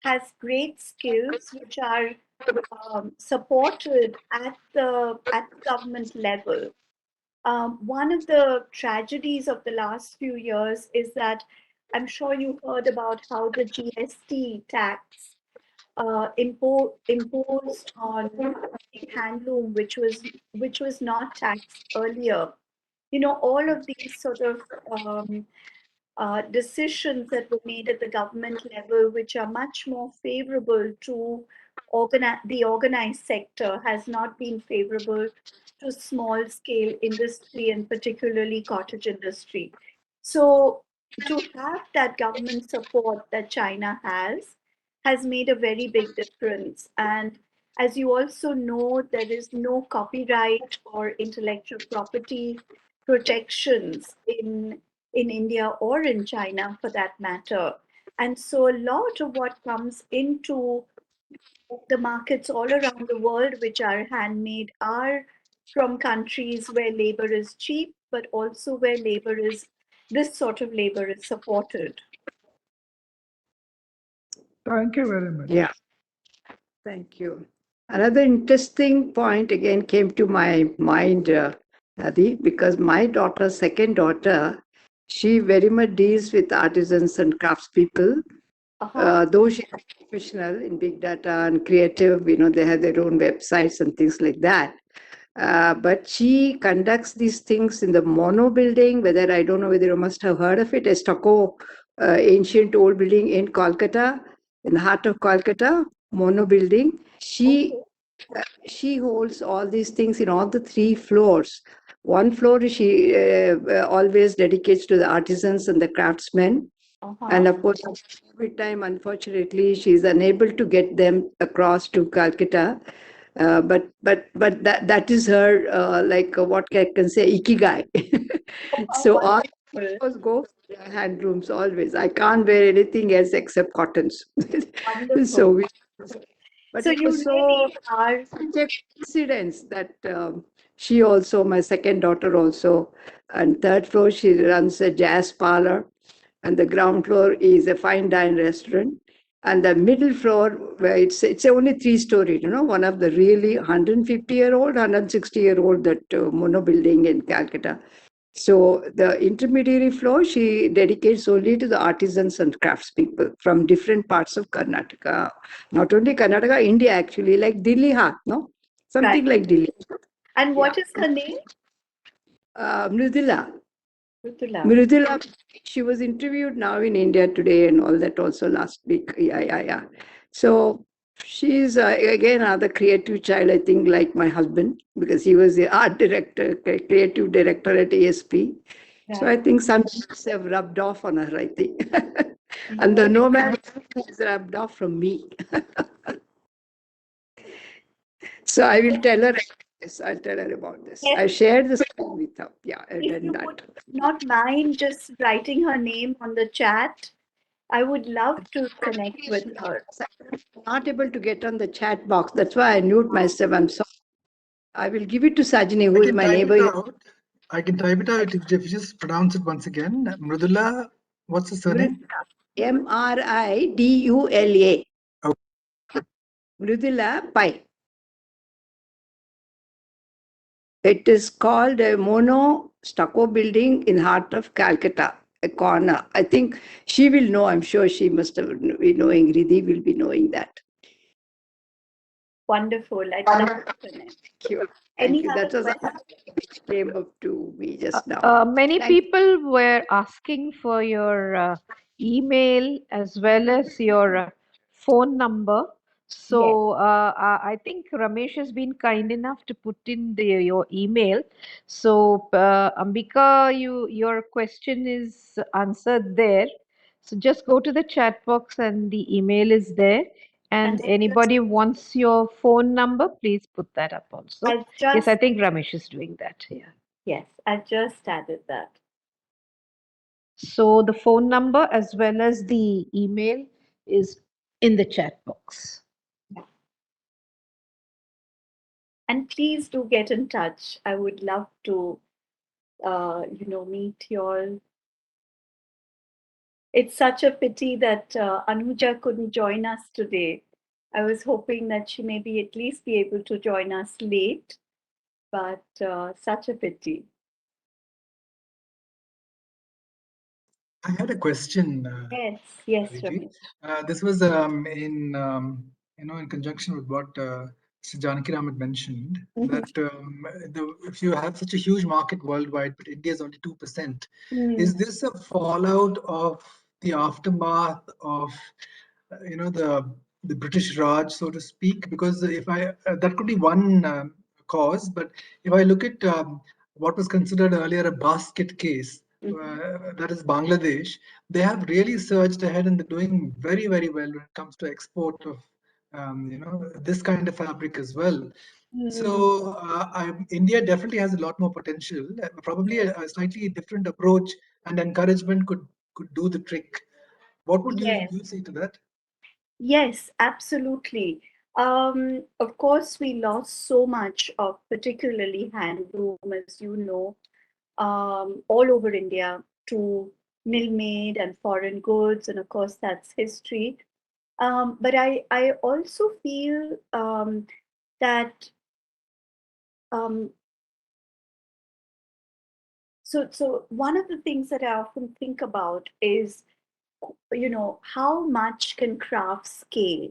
has great skills which are supported at the government level. One of the tragedies of the last few years is that I'm sure you heard about how the GST tax imposed on handloom, which was not taxed earlier. You know, all of these sort of decisions that were made at the government level, which are much more favorable to the organized sector, has not been favorable to small scale industry and particularly cottage industry. So to have that government support that China has made a very big difference. And as you also know, there is no copyright or intellectual property protections in India or in China for that matter. And so a lot of what comes into the markets all around the world, which are handmade, are from countries where labor is cheap, but also where this sort of labor is supported. Thank you very much. Yeah, thank you. Another interesting point again came to my mind, Adi, because my daughter, second daughter, she very much deals with artisans and craftspeople. Though she's a professional in big data and creative, they have their own websites and things like that. But she conducts these things in the Mono building, whether I don't know whether you must have heard of it, a stucco ancient old building in Kolkata, in the heart of Kolkata, Mono building. She holds all these things in all the 3 floors. One floor she always dedicates to the artisans and the craftsmen. And of course, every time, unfortunately, she's unable to get them across to Calcutta. But that is her what I can say, ikigai. So all those go for handlooms always. I can't wear anything else except cottons. Wonderful. So but So it you was so really are. such a coincidence that she also, my second daughter also, and third floor she runs a jazz parlor, and the ground floor is a fine dine restaurant, and the middle floor where it's only 3 story. One of the really 150-year-old, 160-year-old that Mono building in Calcutta. So the intermediary floor she dedicates only to the artisans and craftspeople from different parts of Karnataka. Not only Karnataka, India actually, like Delhi Haat, no? Something Right. like Delhi. And Yeah. what is her name? Mridula. Rutula. Mridula, she was interviewed now in India today and all that also last week. Yeah. So she's again another creative child, I think, like my husband, because he was the art director, creative director at ASP. So I Right. think some things have rubbed off on her, I think. And the nomad is rubbed off from me. So I will tell her this. I'll tell her about this. I Yes, shared the screen with her. Yeah, I've if done you that. would not mind just writing her name on the chat, I would love to connect with her. Not able to get on the chat box. That's why I mute myself. I'm sorry. I will give it to Sajini, who I is can my type neighbor. it out. I can type it out if you just pronounce it once again. Mridula What's the surname? Mridula. Oh. Mridula Pai. It is called a mono stucco building in heart of Calcutta, a corner. I think she will know. I'm sure she must have been knowing. Riddhi will be knowing that. Wonderful. I'd love to connect. Thank you. Any Thank you. other That was questions? which came up to me just now. Many Thank you. people were asking for your email as well as your phone number. So I think Ramesh has been kind enough to put in your email. So Ambika, your question is answered there. So just go to the chat box and the email is there. And And anybody wants your phone number, please put that up also. I've Yes, I just, think Ramesh is doing that. Yeah. yes, I just added that. So the phone number as well as the email is in the chat box. And please do get in touch. I would love to, meet you all. It's such a pity that Anuja couldn't join us today. I was hoping that she maybe at least be able to join us late, but such a pity. I had a question. Yes, Radhi. Ramesh. This was in conjunction with what Mr. Janaki Ram had mentioned, Mhm. that if you have such a huge market worldwide, but India is only 2%, Mm. is this a fallout of the aftermath of the British Raj, so to speak? Because if I that could be one cause, but if I look at what was considered earlier a basket case, that is Bangladesh, they have really surged ahead and they're doing very, very well when it comes to export of this kind of fabric as well. So India definitely has a lot more potential. Probably a slightly different approach and encouragement could do the trick. What would Yes. you say to that? Yes, absolutely. Of course, we lost so much of particularly handloom, as you know, all over India to mill-made and foreign goods, and of course, that's history. But I also feel that um, so one of the things that I often think about is, how much can craft scale,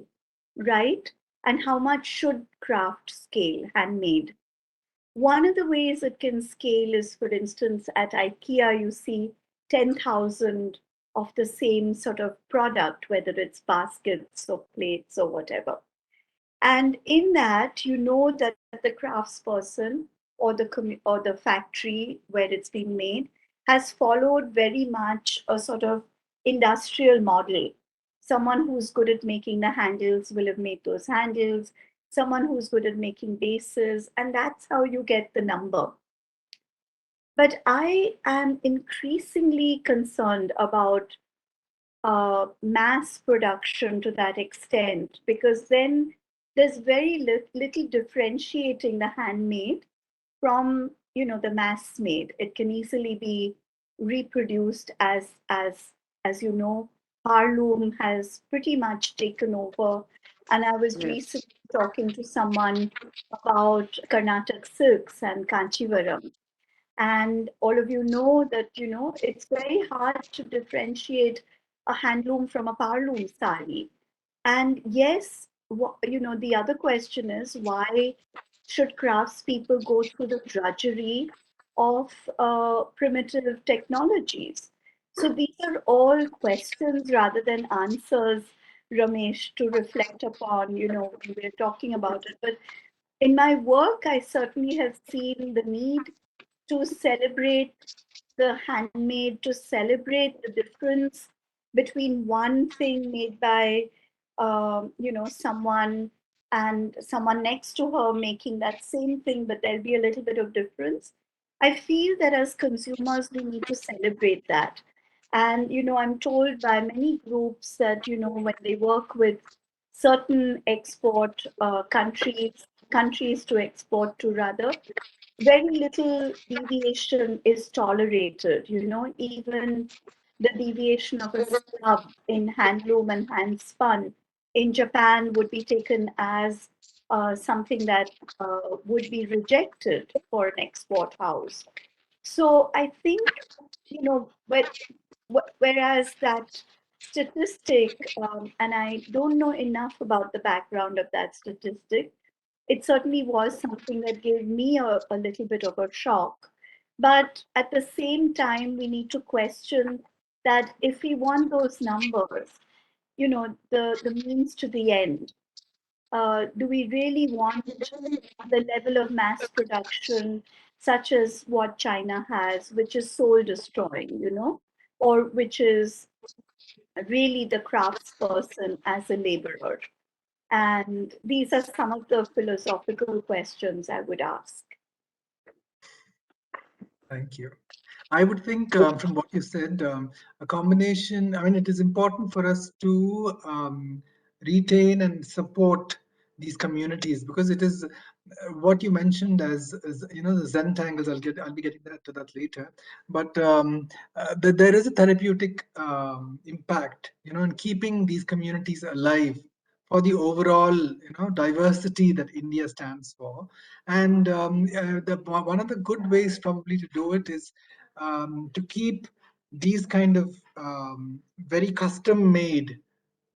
right? And how much should craft scale, handmade? One of the ways it can scale is, for instance, at IKEA, you see 10,000 of the same sort of product, whether it's baskets or plates or whatever. And in that, you know that the craftsperson or the factory where it's been made has followed very much a sort of industrial model. Someone who's good at making the handles will have made those handles. Someone who's good at making bases, and that's how you get the number. But I am increasingly concerned about mass production to that extent, because then there's very little differentiating the handmade from the mass made. It can easily be reproduced as you know, Harloom has pretty much taken over. And I was recently talking to someone about Karnataka silks and Kanchivaram, and all of you know that it's very hard to differentiate a handloom from a parloom sari. And yes, the other question is, why should craftspeople go through the drudgery of primitive technologies? So these are all questions rather than answers, Ramesh, to reflect upon, when we're talking about it. But in my work, I certainly have seen the need to celebrate the handmade, to celebrate the difference between one thing made by, someone, and someone next to her making that same thing, but there'll be a little bit of difference. I feel that as consumers, we need to celebrate that. And, I'm told by many groups that, when they work with certain export countries to export to, rather, very little deviation is tolerated. Even the deviation of a stub in handloom and hand spun in Japan would be taken as something that would be rejected for an export house. So I think, but whereas that statistic, and I don't know enough about the background of that statistic, it certainly was something that gave me a little bit of a shock. But at the same time, we need to question that if we want those numbers, the means to the end, do we really want the level of mass production such as what China has, which is soul destroying, or which is really the craftsperson as a laborer? And these are some of the philosophical questions I would ask. Thank you. I would think from what you said, a combination, I mean, it is important for us to retain and support these communities, because it is what you mentioned as the Zen tangles. I'll be getting to that later. But there is a therapeutic impact, in keeping these communities alive for the overall diversity that India stands for. And one of the good ways probably to do it is to keep these kind of very custom made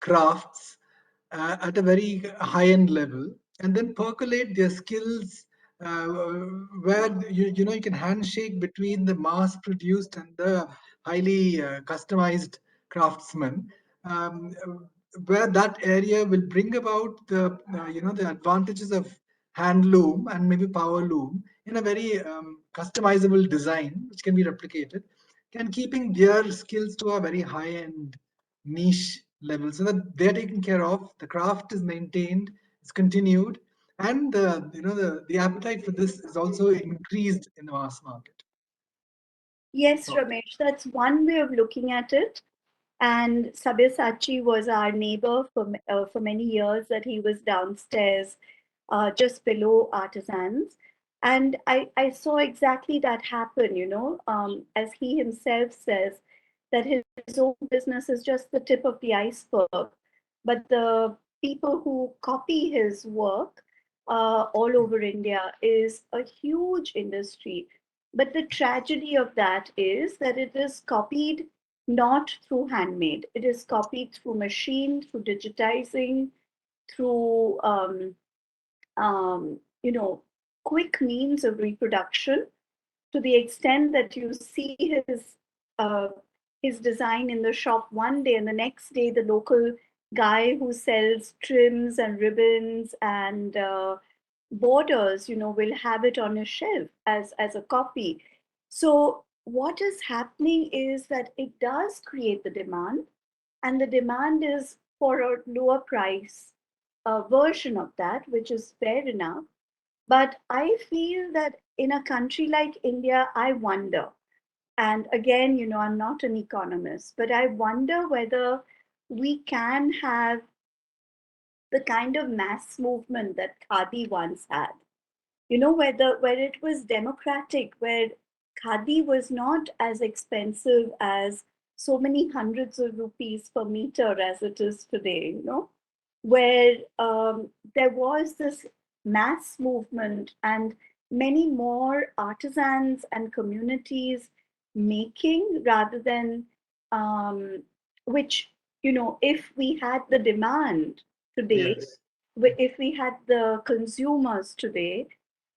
crafts at a very high end level, and then percolate their skills where you can handshake between the mass produced and the highly customized craftsman, um, where that area will bring about the advantages of handloom and maybe power loom in a very customizable design which can be replicated, and keeping their skills to a very high end niche level, so that they're taken care of, the craft is maintained, it's continued, and the appetite for this is also increased in the mass market. Yes, Ramesh, that's one way of looking at it. And Sabyasachi was our neighbor for many years, that he was downstairs just below artisans. And I saw exactly that happen, as he himself says, that his own business is just the tip of the iceberg. But the people who copy his work all over India is a huge industry. But the tragedy of that is that it is copied not through handmade. It is copied through machine, through digitizing, through quick means of reproduction, to the extent that you see uh, his design in the shop one day, and the next day the local guy who sells trims and ribbons and borders, will have it on his shelf as a copy. So what is happening is that it does create the demand, and the demand is for a lower price version of that, which is fair enough. But I feel that in a country like India, I wonder, and again, I'm not an economist, but I wonder whether we can have the kind of mass movement that Khadi once had. Where it was democratic, where khadi was not as expensive as so many hundreds of rupees per meter as it is today, where there was this mass movement and many more artisans and communities making, rather than which, if we had the demand today, Yes. if we had the consumers today,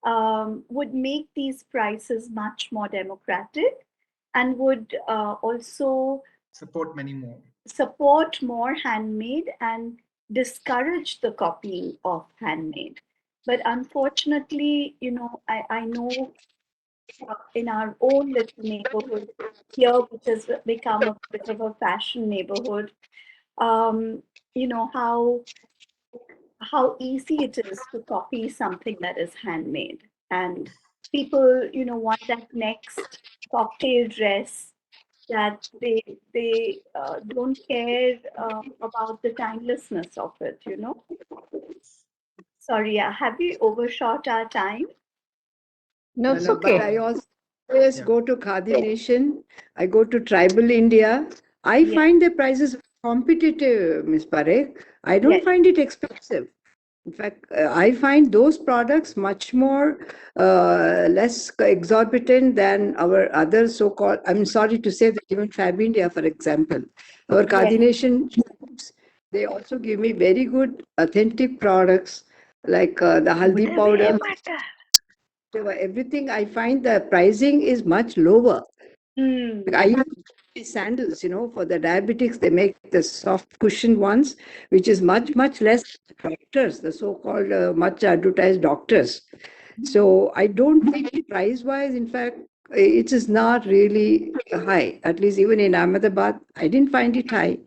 would make these prices much more democratic, and would also Support many more. support more handmade and discourage the copying of handmade. But unfortunately, I know in our own little neighborhood here, which has become a bit of a fashion neighborhood, um, how easy it is to copy something that is handmade. And people, want that next cocktail dress, that they don't care about the timelessness of it. Sorry, have we overshot our time? No, it's But okay. I also always Yeah. go to Khadi Nation. I go to Tribal India. I Yes. find the prices competitive, Ms. Parekh. I don't Yes. find it expensive. In fact, I find those products much more less exorbitant than our other so-called, I'm sorry to say that even Fab India, for example, our Yes. Khadi Nation, they also give me very good authentic products like the haldi powder. Everything I find the pricing is much lower. Mm. Like I use these sandals, for the diabetics, they make the soft cushion ones, which is much, much less doctors, the so-called much advertised doctors. So I don't think price-wise, in fact, it is not really high. At least even in Ahmedabad, I didn't find it high.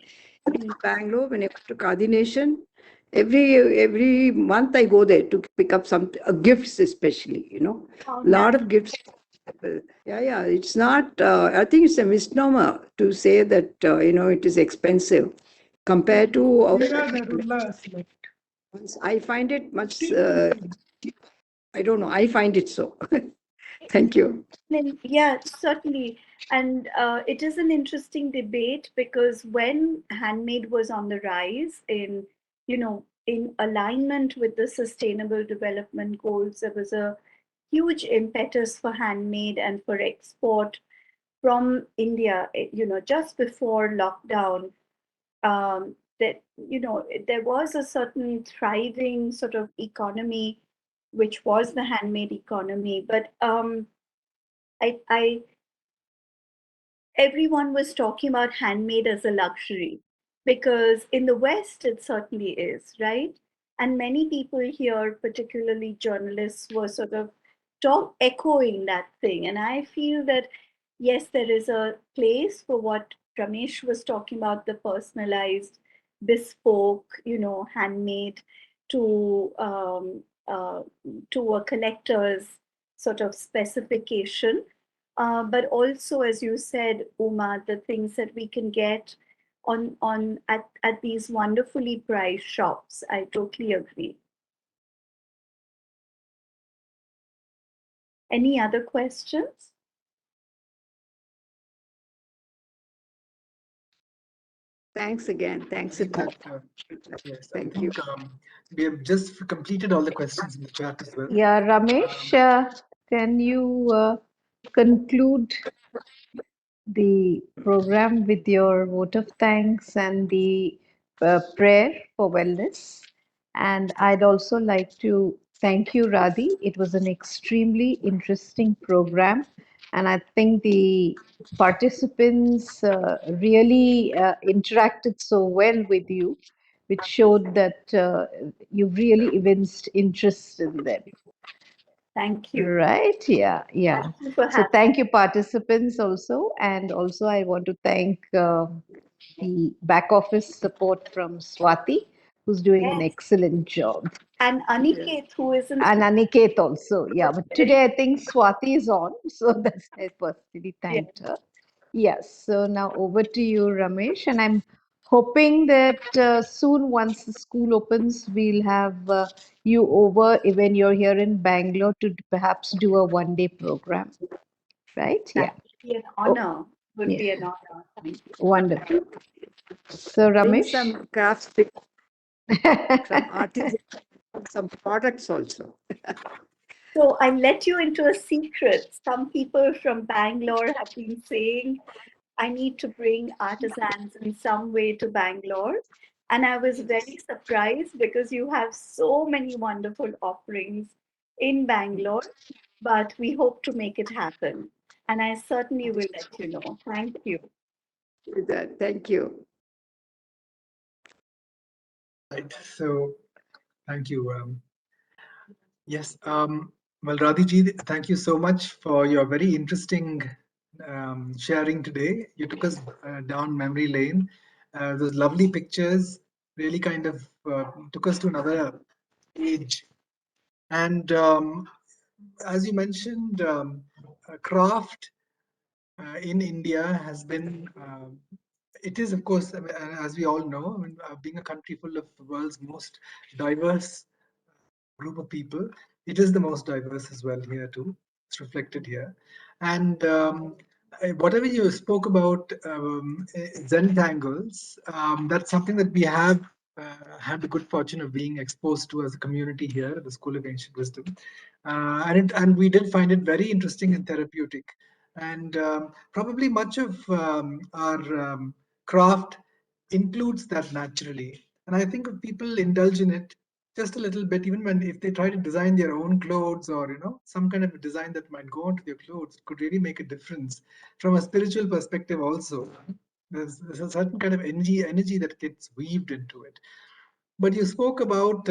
In Bangalore, when I went to Khadi Nation, every month I go there to pick up some gifts, especially, Oh, lot nice. of gifts. Yeah. It's not. I think it's a misnomer to say that it is expensive compared to. Where are the rulers left? I find it much. I don't know. I find it so. Thank you. Then, yeah, certainly. And it is an interesting debate because when handmade was on the rise in alignment with the Sustainable Development Goals, there was a huge impetus for handmade and for export from India, just before lockdown. That, there was a certain thriving sort of economy, which was the handmade economy. But I everyone was talking about handmade as a luxury because in the West it certainly is, right? And many people here, particularly journalists, were sort of echoing that thing. And I feel that yes, there is a place for what Ramesh was talking about, the personalized, bespoke, handmade to uh, to a collector's sort of specification, but also, as you said, Uma, the things that we can get at these wonderfully priced shops. I totally agree. Any other questions? Thanks again. Thanks I a think lot. that, yes, I Thank you. think we have just completed all the questions in the chat as well. Yeah, Ramesh, can you conclude the program with your vote of thanks and the prayer for wellness? And I'd also like to thank you, Radhi. It was an extremely interesting program, and I think the participants really interacted so well with you, which showed that you really evinced interest in them. Thank you. Right, yeah. Thank you for So having thank you, participants, also. And also, I want to thank the back office support from Swati, who's doing an Yes. excellent job. And Aniket, who isn't And here. Aniket also, yeah. But Very today, I think Swati is on, so that's I personally yeah. thanked her. Yes, so now over to you, Ramesh. And I'm hoping that soon, once the school opens, we'll have you over when you're here in Bangalore to perhaps do a one-day program, right? That Yeah. would be an Oh, honor. Would yeah. be an honor. Thank you. Wonderful. So, Bring Ramesh? some crafts, some artisans, some products also. So I let you into a secret. Some people from Bangalore have been saying I need to bring artisans in some way to Bangalore. And I was very surprised because you have so many wonderful offerings in Bangalore, but we hope to make it happen. And I certainly will let you know. Thank you. With that. Thank you. Right. So thank you. Yes. Well, Radhi ji, thank you so much for your very interesting sharing today. You took us down memory lane. Those lovely pictures really kind of took us to another age. And as you mentioned, craft in India has been, it is, of course, as we all know, I mean, being a country full of the world's most diverse group of people, it is the most diverse as well here too. It's reflected here. And whatever you spoke about Zentangles, that's something that we have had the good fortune of being exposed to as a community here at the School of Ancient Wisdom. And we did find it very interesting and therapeutic. And probably much of our craft includes that naturally. And I think if people indulge in it just a little bit, even when if they try to design their own clothes or some kind of a design that might go onto their clothes, it could really make a difference from a spiritual perspective also. There's a certain kind of energy that gets weaved into it. But you spoke about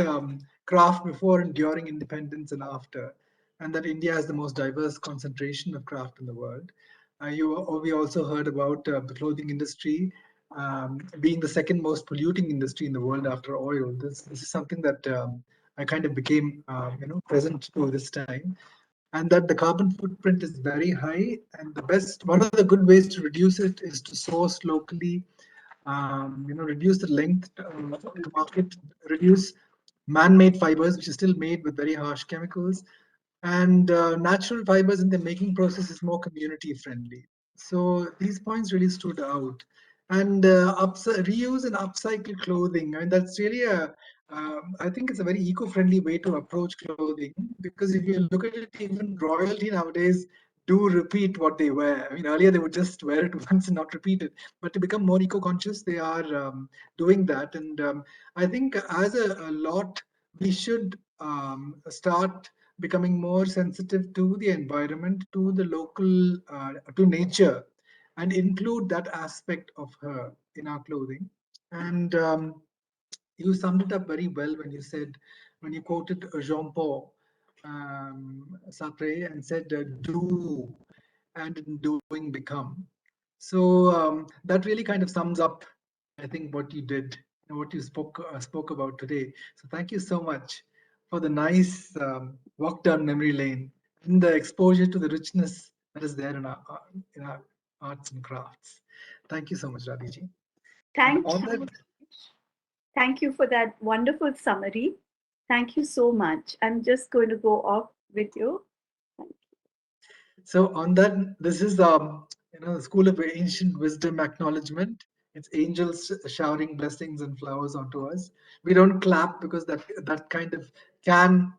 craft before and during independence and after, and that India has the most diverse concentration of craft in the world. We also heard about the clothing industry being the second most polluting industry in the world after oil. This is something that I kind of became present to this time, and that the carbon footprint is very high. And one of the good ways to reduce it is to source locally, reduce the length to market, reduce man-made fibers, which is still made with very harsh chemicals, and natural fibers in the making process is more community friendly. So these points really stood out. And reuse and upcycle clothing, and that's really I think it's a very eco-friendly way to approach clothing, because if you look at it, even royalty nowadays do repeat what they wear. I mean, earlier they would just wear it once and not repeat it, but to become more eco-conscious, they are doing that. And I think as a lot, we should start becoming more sensitive to the environment, to the local, to nature, and include that aspect of her in our clothing. And you summed it up very well when you quoted Jean Paul Sartre and said, "Do, and in doing become." So that really kind of sums up, I think, what you did and what you spoke about today. So thank you so much for the nice walk down memory lane and the exposure to the richness that is there in our arts and crafts. Thank you so much, Radhiji. Thank On you. that, Thank you for that wonderful summary. Thank you so much. I'm just going to go off with you. so on that, this is the School of Ancient Wisdom acknowledgement. It's angels showering blessings and flowers onto us. We don't clap because that kind of can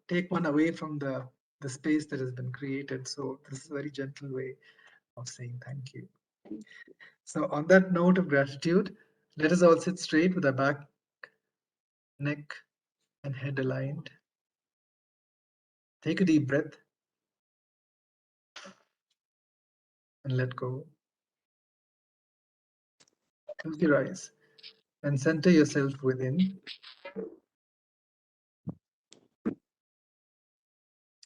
take one away from the space that has been created. So this is a very gentle way of saying thank you. So on that note of gratitude, let us all sit straight with our back, neck, and head aligned. Take a deep breath and let go. Close your eyes and center yourself within.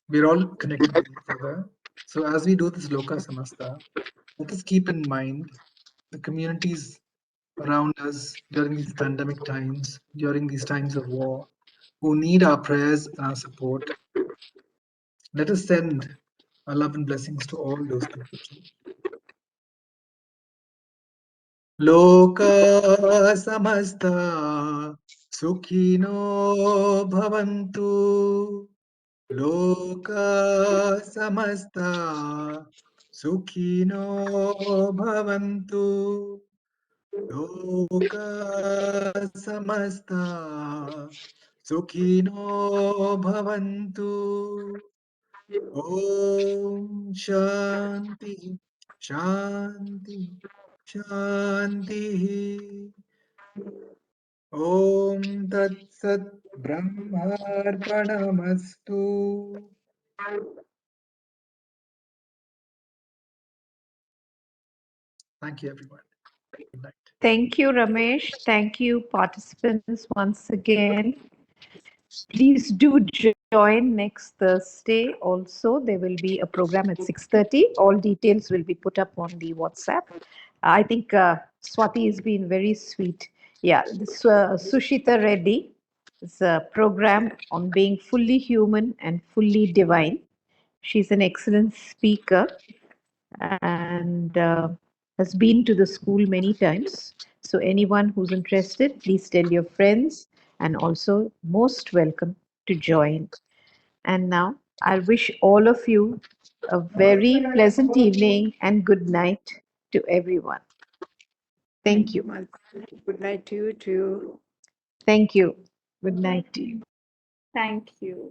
We're all connected with each other. So as we do this Loka Samasta, let us keep in mind the communities around us during these pandemic times, during these times of war, who need our prayers and our support. Let us send our love and blessings to all those people too. Loka Samasta Sukhino Bhavantu. Loka Samasta Sukhino Bhavantu. Loka Samasta Sukhino Bhavantu. Om Shanti Shanti Shanti. Om Tat Sat Brahmarpanamastu. Thank you, everyone. Good night. Thank you, Ramesh. Thank you, participants, once again. Please do join next Thursday also. There will be a program at 6:30. All details will be put up on the WhatsApp. I think Swati has been very sweet. Yeah, this Sushita Reddy is a program on being fully human and fully divine. She's an excellent speaker and has been to the school many times. So anyone who's interested, please tell your friends and also most welcome to join. And now I wish all of you a very pleasant evening and good night to everyone. Thank you. Good night to you too. Thank you. Good night to you. Thank you.